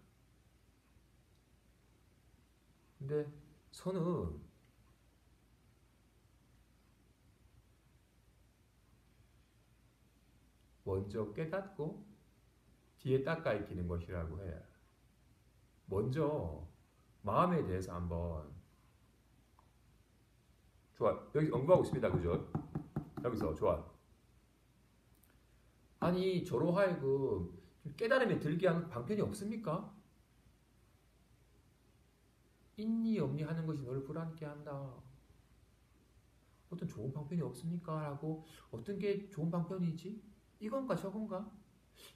근데 선은 먼저 깨닫고 뒤에 닦아 익히는 것이라고 해. 먼저 마음에 대해서 한번 좋아. 여기 언급하고 있습니다. 그죠? 여기서 좋아. 아니 저로 하여금 깨달음에 들게 하는 방편이 없습니까? 있니 없니 하는 것이 너를 불안케 한다. 어떤 좋은 방편이 없습니까? 라고 어떤 게 좋은 방편이지? 이건가 저건가?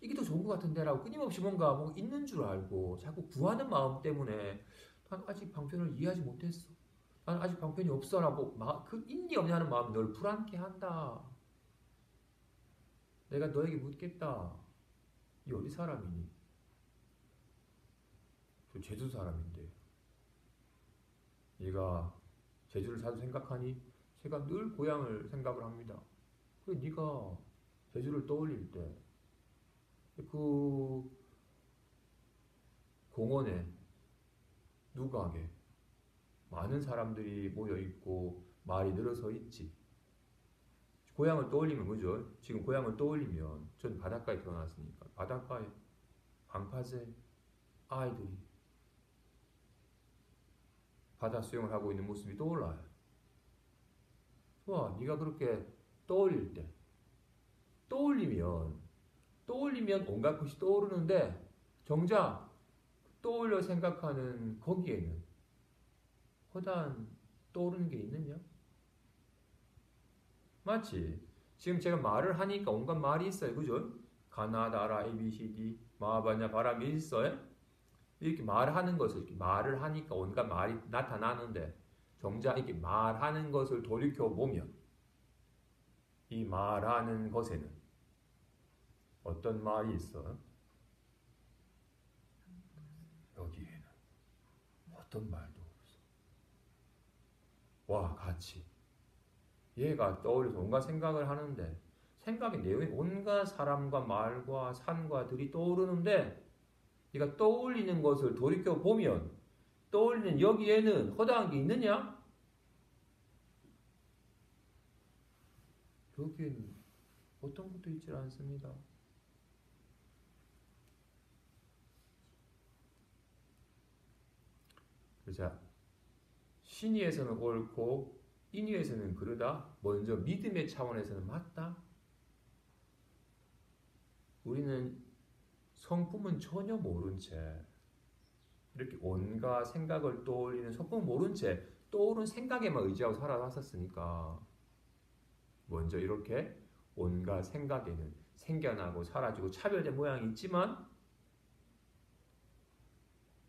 이게 더 좋은 것 같은데 라고 끊임없이 뭔가 있는 줄 알고 자꾸 구하는 마음 때문에 난 아직 방편을 이해하지 못했어. 난 아직 방편이 없어 라고 그 있니 없니 하는 마음이 널 불안케 한다. 내가 너에게 묻겠다. 이 어디 사람이니? 저 제주 사람인데. 네가 제주를 자주 생각하니? 제가 늘 고향을 생각을 합니다. 그래 네가 제주를 떠올릴 때 그 공원에 누각에 많은 사람들이 모여 있고 말이 늘어서 있지. 고향을 떠올리면 그죠? 지금 고향을 떠올리면 전 바닷가에 태어났으니까 바닷가에 방파제 아이들이 바다 수영을 하고 있는 모습이 떠올라요. 와, 네가 그렇게 떠올릴 때 떠올리면 온갖 것이 떠오르는데 정작 떠올려 생각하는 거기에는 허다한 떠오르는 게 있느냐? 맞지? 지금 제가 말을 하니까 온갖 말이 있어요. 그죠? 가나다라 ABCD 마하바냐 바람이 있어요. 이렇게 말하는 것을 이렇게 말을 하니까 온갖 말이 나타나는데 정작 이렇게 말하는 것을 돌이켜 보면 이 말하는 것에는 어떤 말이 있어? 여기에는 어떤 말도 없어. 와, 같이 얘가 떠올려서 온갖 생각을 하는데 생각의 내용이 온갖 사람과 말과 산과 들이 떠오르는데 네가 떠올리는 것을 돌이켜 보면 떠올리는 여기에는 허다한 게 있느냐? 여기에는 어떤 것도 있지 않습니다. 자, 신의에서는 옳고 인의에서는 그르다. 먼저 믿음의 차원에서는 맞다. 우리는 성품은 전혀 모른 채 이렇게 온갖 생각을 떠올리는 성품은 모른 채 떠오른 생각에만 의지하고 살아왔었으니까 먼저 이렇게 온갖 생각에는 생겨나고 사라지고 차별된 모양이 있지만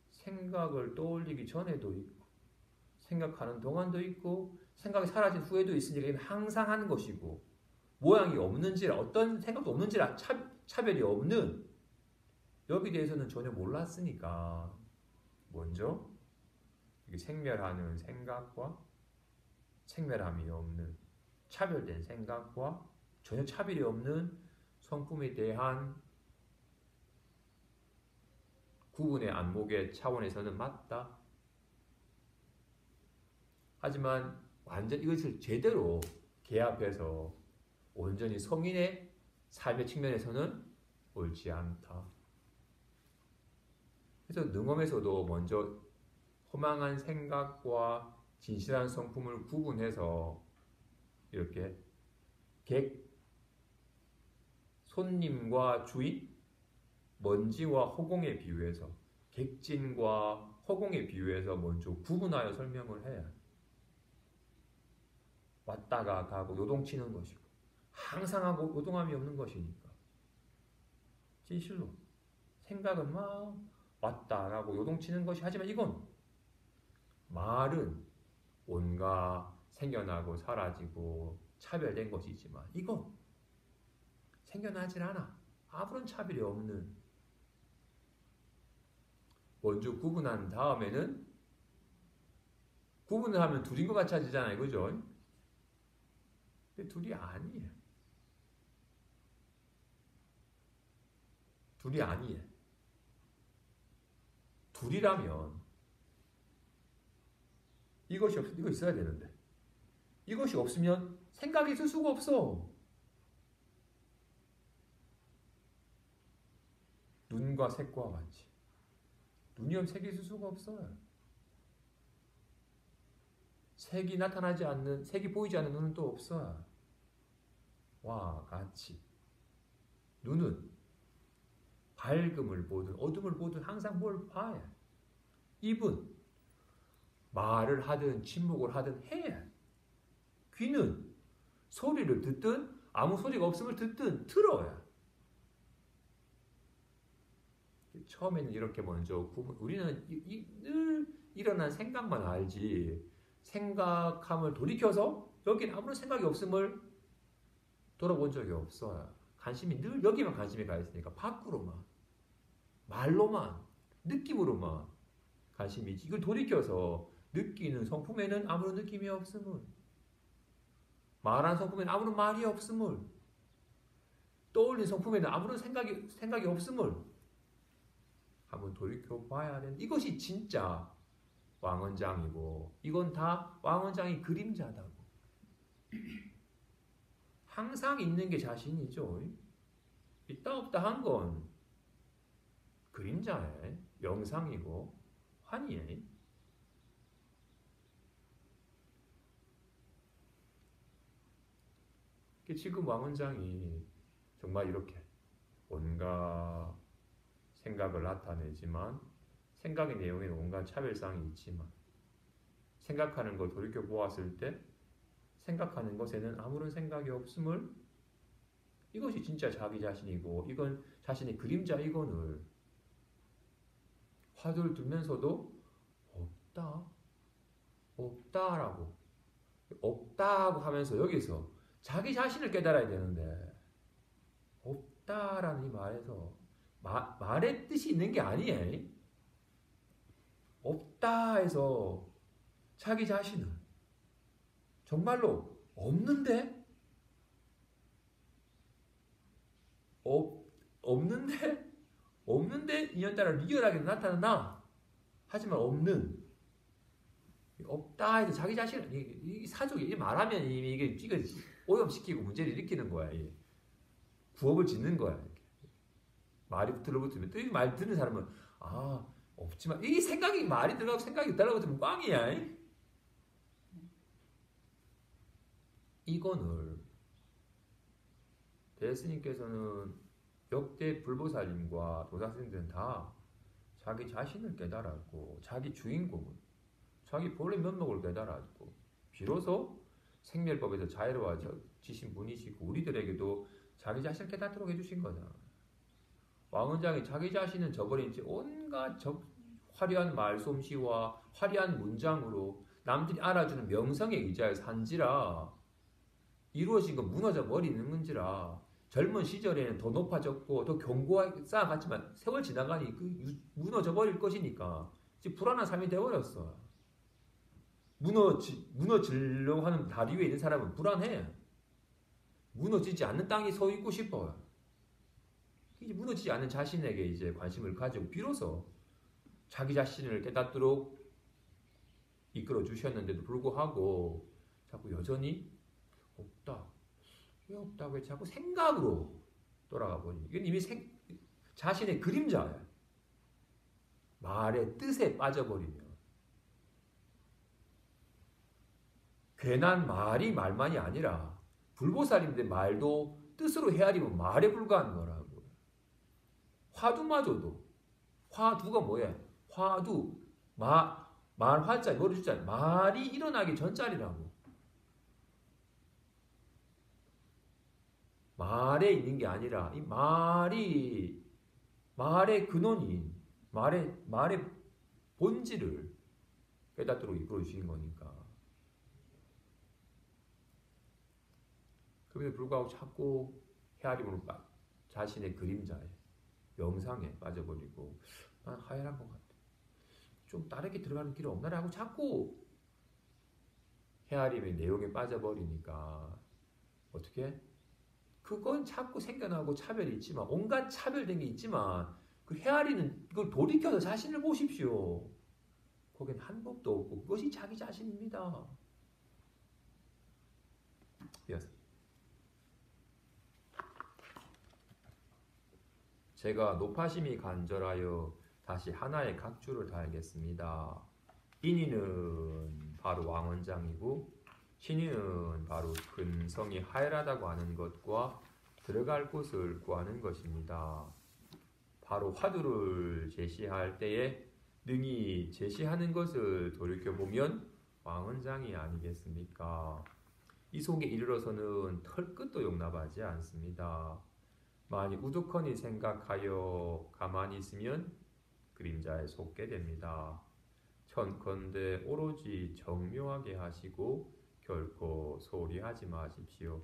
생각을 떠올리기 전에도 있고 생각하는 동안도 있고 생각이 사라진 후에도 있으니까 이건 항상 하는 것이고 모양이 없는지라 어떤 생각도 없는지라 차별이 없는 여기에 대해서는 전혀 몰랐으니까 먼저 생멸하는 생각과 생멸함이 없는 차별된 생각과 전혀 차별이 없는 성품에 대한 구분의 안목의 차원에서는 맞다. 하지만 완전 이것을 제대로 개합해서 온전히 성인의 삶의 측면에서는 옳지 않다. 그래서 능엄에서도 먼저 허망한 생각과 진실한 성품을 구분해서 이렇게 손님과 주인, 먼지와 허공에 비유해서 객진과 허공에 비유해서 먼저 구분하여 설명을 해야 왔다가 가고 요동치는 것이고 항상 하고 요동함이 없는 것이니까 진실로 생각은 막 왔다 가고 요동치는 것이 하지만 이건 말은 온갖 생겨나고 사라지고 차별된 것이지만 이건 생겨나질 않아. 아무런 차별이 없는 먼저 구분한 다음에는 구분을 하면 둘인 것 같이 하잖아요. 그죠? 근데 둘이 아니에요. 둘이 아니에요. 둘이라면 이거 있어야 되는데 이것이 없으면 생각이 있을 수가 없어. 눈과 색과 같이 눈이 없으면 색이 있을 수가 없어요. 색이 나타나지 않는 색이 보이지 않는 눈은 또 없어요. 와 같이 눈은 밝음을 보든 어둠을 보든 항상 뭘 봐야 해. 입은 말을 하든 침묵을 하든 해. 귀는 소리를 듣든 아무 소리가 없음을 듣든 들어야. 처음에는 이렇게 먼저 우리는 늘 일어난 생각만 알지 생각함을 돌이켜서 여기는 아무런 생각이 없음을 돌아본 적이 없어요. 관심이 늘 여기만 관심이 가 있으니까 밖으로만 말로만 느낌으로만 관심이 있지. 이걸 돌이켜서 느끼는 성품에는 아무런 느낌이 없음을 말하는 성품에는 아무런 말이 없음을 떠올린 성품에는 아무런 생각이 없음을 한번 돌이켜봐야 하는 이것이 진짜 왕언장이고 이건 다 왕언장의 그림자다고. 항상 있는 게 자신이죠. 있다 없다 한 건 그림자에 영상이고 환희에. 지금 왕원장이 정말 이렇게 온갖 생각을 나타내지만 생각의 내용에는 온갖 차별성이 있지만 생각하는 걸 돌이켜 보았을 때 생각하는 것에는 아무런 생각이 없음을, 이것이 진짜 자기 자신이고 이건 자신의 그림자, 이건을 화두를 두면서도 없다라고 없다고 하면서 여기서 자기 자신을 깨달아야 되는데 없다라는 이 말에서 말의 뜻이 있는 게 아니에요. 없다 해서 자기 자신을 정말로 없는데 없는데 인연따라 리얼하게 나타나. 하지만 없다 해서 자기 자신을, 이 사족이 말하면 이게 오염시키고 문제를 일으키는 거야. 부업을 짓는 거야. 말이 들어붙으면 또 이 말 듣는 사람은 없지만 이 생각이 말이 들어가고 생각이 달라붙으면 꽝이야. 이거를 대스님께서는 역대 불보살님과 도사스님들은 다 자기 자신을 깨달았고 자기 주인공을, 자기 본래 면목을 깨달았고 비로소 생멸법에서 자유로워지신 분이시고 우리들에게도 자기 자신을 깨닫도록 해주신 거잖아. 왕원장이 자기 자신은 저버린 채 온갖 화려한 말솜씨와 화려한 문장으로 남들이 알아주는 명성에 의지하여 산지라 이루어진 건 무너져 버리는 건지라. 젊은 시절에는 더 높아졌고 더 견고하게 쌓아갔지만 세월 지나가니 무너져 버릴 것이니까 이제 불안한 삶이 되어버렸어. 무너지려고 하는 다리 위에 있는 사람은 불안해. 무너지지 않는 땅이 서 있고 싶어요. 이제 무너지지 않는 자신에게 이제 관심을 가지고 비로소 자기 자신을 깨닫도록 이끌어 주셨는데도 불구하고 자꾸 여전히 없다. 왜 없다고 해? 자꾸 생각으로 돌아가 보니 이건 이미 자신의 그림자야. 말의 뜻에 빠져버리면 괜한 말이 말만이 아니라 불보살인데 말도 뜻으로 헤아리면 말에 불과한 거라고. 화두마저도 화두가 뭐야? 화두 말 화자 머리 주자 말이 일어나기 전자리라고. 말에 있는 게 아니라 이 말의 근원인 말의 본질을 깨닫도록 이끌어 주신 거니까. 그럼에도 불구하고 자꾸 헤아림으로 자신의 그림자에 영상에 빠져버리고 난 하얀 것 같아. 좀 다르게 들어가는 길이 없나라고 자꾸 헤아림의 내용에 빠져버리니까 어떻게? 그건 자꾸 생겨나고 차별이 있지만 온갖 차별된 게 있지만 그 헤아리는 이걸 돌이켜서 자신을 보십시오. 거긴 한 법도 없고 그것이 자기 자신입니다. 이어서 제가 높아심이 간절하여 다시 하나의 각주를 달겠습니다. 인이는 바로 왕원장이고 신이는 바로 근성이 하열하다고 하는 것과 들어갈 곳을 구하는 것입니다. 바로 화두를 제시할 때에 능히 제시하는 것을 돌이켜보면 왕원장이 아니겠습니까? 이 속에 이르러서는 털끝도 용납하지 않습니다. 만일 우두커니 생각하여 가만히 있으면 그림자에 속게 됩니다. 천컨대 오로지 정묘하게 하시고 결코 소홀히 하지 마십시오.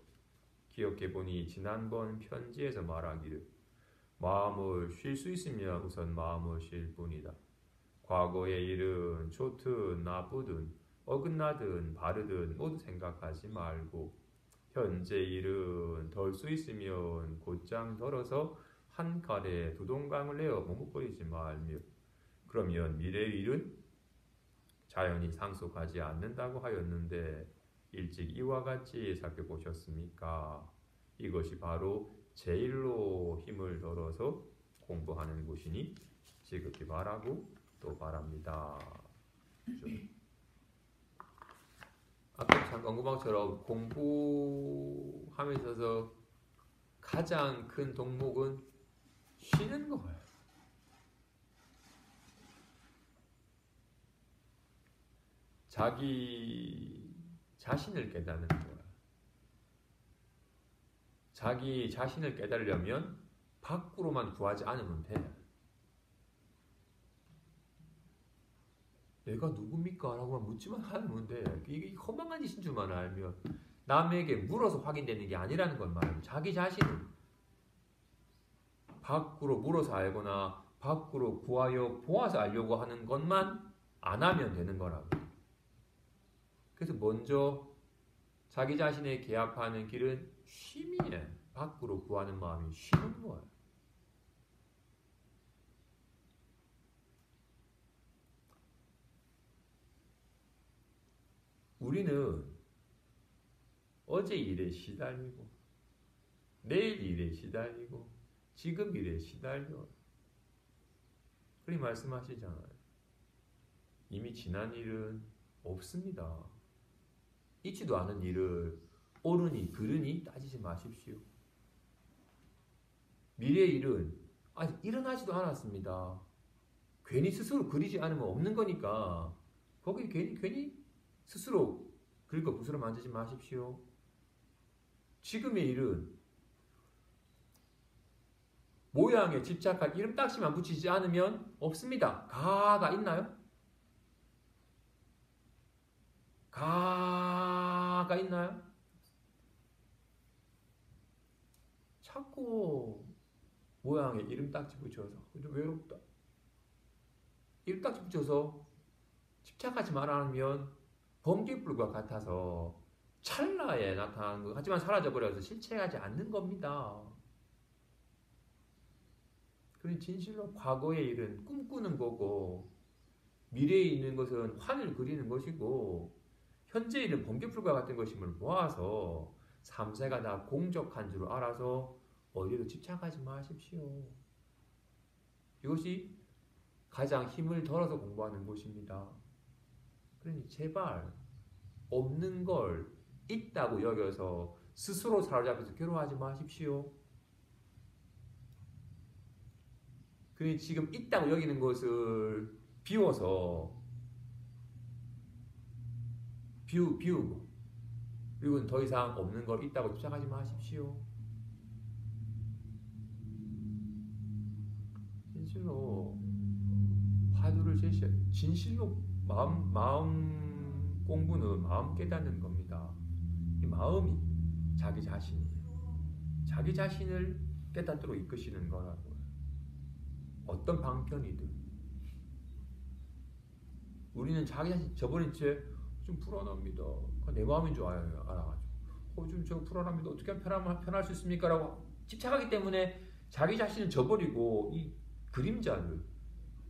기억해보니 지난번 편지에서 말하기를 마음을 쉴 수 있으면 우선 마음을 쉴 뿐이다. 과거의 일은 좋든 나쁘든 어긋나든 바르든 모두 생각하지 말고 현재 일은 덜 수 있으면 곧장 덜어서 한 칼에 두 동강을 내어 머뭇거리지 말며 그러면 미래의 일은 자연히 상속하지 않는다고 하였는데 일찍 이와 같이 살펴보셨습니까? 이것이 바로 제일로 힘을 들어서 공부하는 것이니 지극히 바라고 또 바랍니다. 아까 잠깐 공부방처럼 공부함에 있어서 가장 큰 덕목은 쉬는 거예요. 자기 자신을 깨닫는 거야. 자기 자신을 깨달으려면 밖으로만 구하지 않으면 돼. 내가 누굽니까? 라고만 묻지만 않으면 돼. 이게 허망한 짓인 줄만 알면 남에게 물어서 확인되는 게 아니라는 건 말이야. 자기 자신을 밖으로 물어서 알거나 밖으로 구하여 보아서 알려고 하는 것만 안 하면 되는 거라고. 그래서 먼저 자기 자신에 개합하는 길은 쉼이에요. 밖으로 구하는 마음이 쉬는 거예요. 우리는 어제 일에 시달리고 내일 일에 시달리고 지금 일에 시달려. 그리 말씀하시잖아요. 이미 지난 일은 없습니다. 있지도 않은 일을 옳으니 그르니 따지지 마십시오. 미래의 일은 아직 일어나지도 않았습니다. 괜히 스스로 그리지 않으면 없는 거니까 거기 괜히 스스로 그리고 붓으로 만지지 마십시오. 지금의 일은 모양에 집착할 이름 딱지만 붙이지 않으면 없습니다. 가가 있나요? 가가 있나요? 자꾸 모양에 이름 딱지 붙여서 좀 외롭다. 이름 딱지 붙여서 집착하지 말아면 번개불과 같아서 찰나에 나타나는 것 하지만 사라져버려서 실체하지 않는 겁니다. 그러니 진실로 과거의 일은 꿈꾸는 거고 미래에 있는 것은 환을 그리는 것이고 현재 일은 번개불과 같은 것임을 모아서 삼세가 다 공적한 줄 알아서 어디에도 집착하지 마십시오. 이것이 가장 힘을 덜어서 공부하는 것입니다. 그러니 제발 없는 걸 있다고 여겨서 스스로 사로잡혀서 괴로워하지 마십시오. 그러니 지금 있다고 여기는 것을 비워서 비우고 그리고 더 이상 없는 걸 있다고 집착하지 마십시오. 진실로 화두를 제시해 진실로 마음 공부는 마음 깨닫는 겁니다. 이 마음이 자기 자신이에요. 자기 자신을 깨닫도록 이끄시는 거라고요. 어떤 방편이든 우리는 자기 자신 저버린 채 좀 불안합니다. 내 마음인 줄 알아가지고 좀 저 불안합니다. 어떻게 하면 편할 수 있습니까? 라고 집착하기 때문에 자기 자신을 저버리고 이 그림자를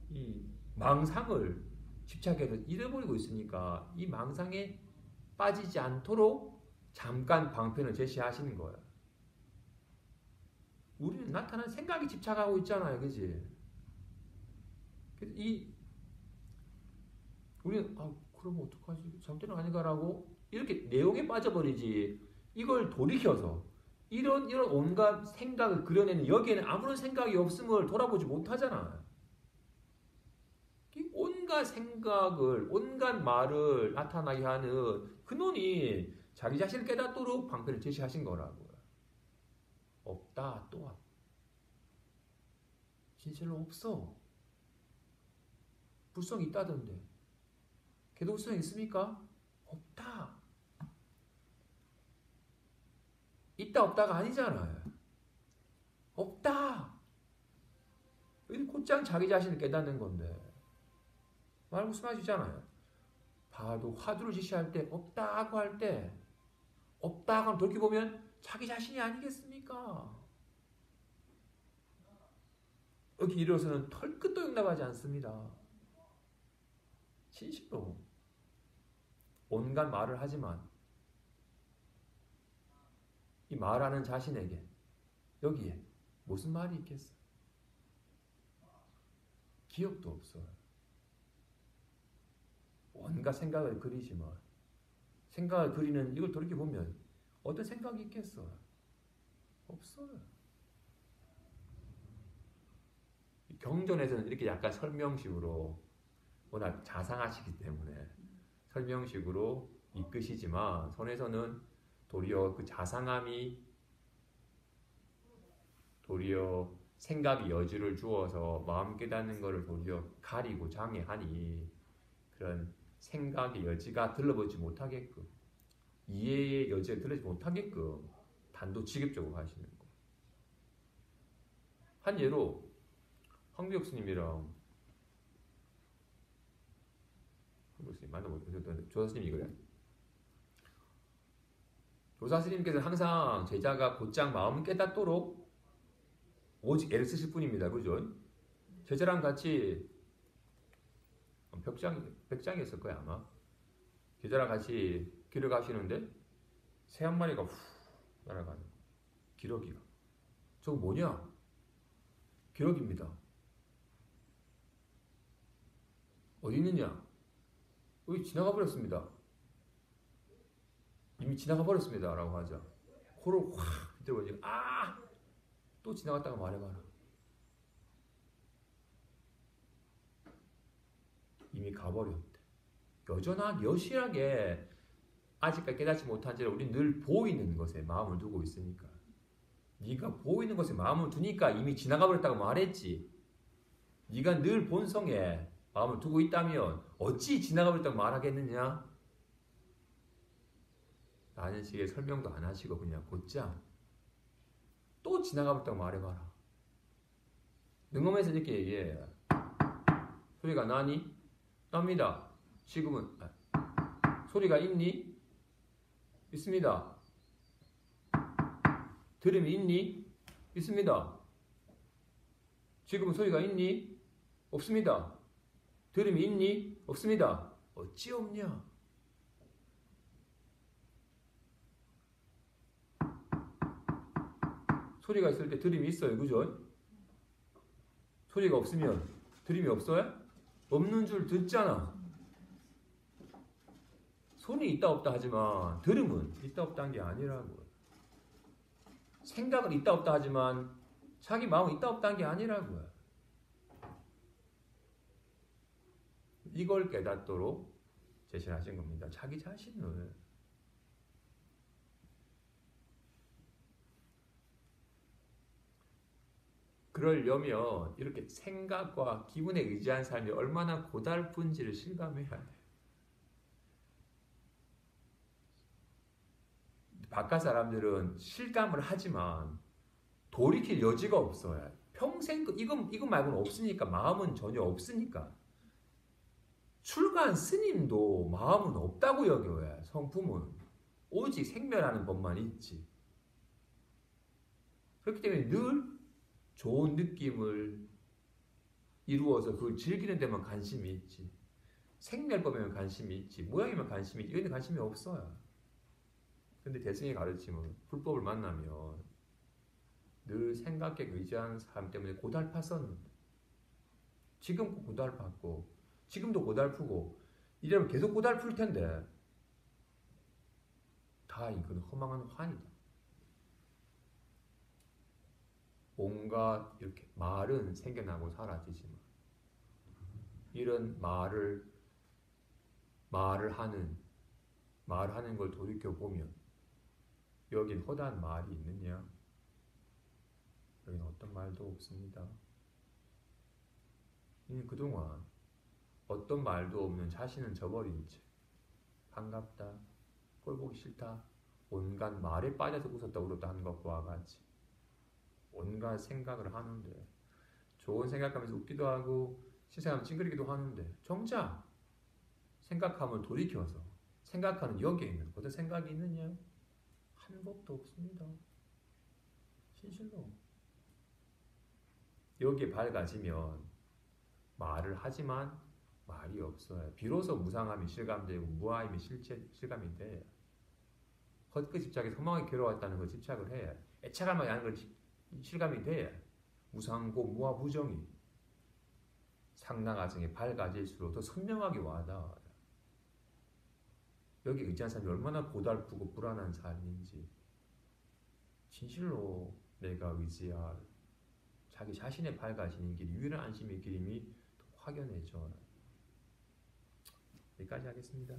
이 망상을 집착해서 잃어버리고 있으니까 이 망상에 빠지지 않도록 잠깐 방편을 제시하시는 거예요. 우리는 나타난 생각에 집착하고 있잖아요. 그지? 그래서 우리는 그러면 어떡하지? 잘못된 거 아닌가라고 이렇게 내용에 빠져버리지 이걸 돌이켜서 이런 온갖 생각을 그려내는 여기에는 아무런 생각이 없음을 돌아보지 못하잖아요. 이 온갖 생각을 온갖 말을 나타나게 하는 근원이 자기 자신을 깨닫도록 방편을 제시하신 거라고요. 없다 또한 진실로 없어. 불성이 있다던데 개도불성이 있습니까? 없다. 있다 없다가 아니잖아요. 없다. 여기 곧장 자기 자신을 깨닫는 건데 말 무슨 말이잖아요. 봐도 화두를 지시할 때 없다고 할 때 없다고 하면 돌이켜보면 자기 자신이 아니겠습니까? 여기 이르러서는 털끝도 용납하지 않습니다. 진실로 온갖 말을 하지만 이 말하는 자신에게 여기에 무슨 말이 있겠어? 기억도 없어. 온갖 생각을 그리지만 생각을 그리는 이걸 돌이켜보면 어떤 생각이 있겠어? 없어요. 경전에서는 이렇게 약간 설명식으로 워낙 자상하시기 때문에 설명식으로 이끄시지만 선에서는 도리어 그 자상함이 도리어 생각의 여지를 주어서 마음 깨닫는 것을 도리어 가리고 장애하니 그런 생각의 여지가 들러보지 못하게끔 이해의 여지가 들러보지 못하게끔 단도직입적으로 하시는 거. 한 예로 황비옥 스님이랑 만나보셨던 조사 스님이 그래. 조사 스님께서 항상 제자가 곧장 마음 깨닫도록 오직 애를 쓰실 뿐입니다. 그죠? 제자랑 같이 백장이었을 거야 아마. 제자랑 같이 길을 가시는데 새 한 마리가 후 날아가는 거야. 기러기가. 저거 뭐냐? 기러기입니다. 어디 있느냐? 여기 지나가 버렸습니다. 이미 지나가 버렸습니다. 라고 하자. 코를 확 비틀어버리니까 아! 또 지나갔다가 말해봐라. 이미 가버렸대. 여실하게 아직까지 깨닫지 못한 채로 우리 늘 보이는 것에 마음을 두고 있으니까. 네가 보이는 것에 마음을 두니까 이미 지나가 버렸다고 말했지. 네가 늘 본성에 마음을 두고 있다면 어찌 지나가 버렸다고 말하겠느냐? 라는 식의 설명도 안 하시고 그냥 곧장 또 지나가 버렸다고 말해봐라. 능엄해서 이렇게 얘기해. 소리가 나니? 납니다. 지금은 소리가 있니? 있습니다. 들음이 있니? 있습니다. 지금은 소리가 있니? 없습니다. 들음이 있니? 없습니다. 어찌 없냐? 소리가 있을 때 들음이 있어요. 그죠? 소리가 없으면 들음이 없어요? 없는 줄 듣잖아. 손이 있다 없다 하지만 들음은 있다 없다 한 게 아니라고. 생각은 있다 없다 하지만 자기 마음은 있다 없다 한 게 아니라고요. 이걸 깨닫도록 제시하신 겁니다. 자기 자신을. 그러려면 이렇게 생각과 기분에 의지한 삶이 얼마나 고달픈지를 실감해야 돼요. 바깥 사람들은 실감을 하지만 돌이킬 여지가 없어요. 평생 이것 말고는 없으니까. 마음은 전혀 없으니까. 출가한 스님도 마음은 없다고 여겨요. 성품은 오직 생멸하는 법만 있지. 그렇기 때문에 늘 좋은 느낌을 이루어서 그걸 즐기는 데만 관심이 있지. 생멸법에만 관심이 있지. 모양에만 관심이 있지. 이런 데 관심이 없어요. 근데 대승의 가르침은 불법을 만나면 늘 생각에 의지한 사람 때문에 고달팠었는데 지금 고달팠고 지금도 고달프고 이러면 계속 고달플 텐데 다 이건 허망한 환이다. 온갖 이렇게 말은 생겨나고 사라지지만 이런 말을 하는 걸 돌이켜 보면 여긴 허다한 말이 있느냐? 여긴 어떤 말도 없습니다. 그동안 어떤 말도 없는 자신은 저버린 채 반갑다, 꼴 보기 싫다, 온갖 말에 빠져서 웃었다 울었다 하는 것과 같이 온갖 생각을 하는데 좋은 생각하면서 웃기도 하고 신생하면 찡그리기도 하는데 정작 생각함을 돌이켜서 생각하는 여기에 있는 어떤 생각이 있느냐? 한 법도 없습니다. 진실로. 여기에 밝아지면 말을 하지만 말이 없어요. 비로소 무상함이 실감되고 무아함이 실감이 돼. 헛그 집착에 소망이 괴로웠다는 그 집착을 해야 애착할 만한 걸 실감이 돼야 무상고 무와 부정이 상나가정에 밝아질수록 더 선명하게 와닿아요. 여기 의지한 사람이 얼마나 고달프고 불안한 삶인지 진실로 내가 의지할 자기 자신의 밝아지는 길, 유일한 안심의 길임이 확연해져. 여기까지 하겠습니다.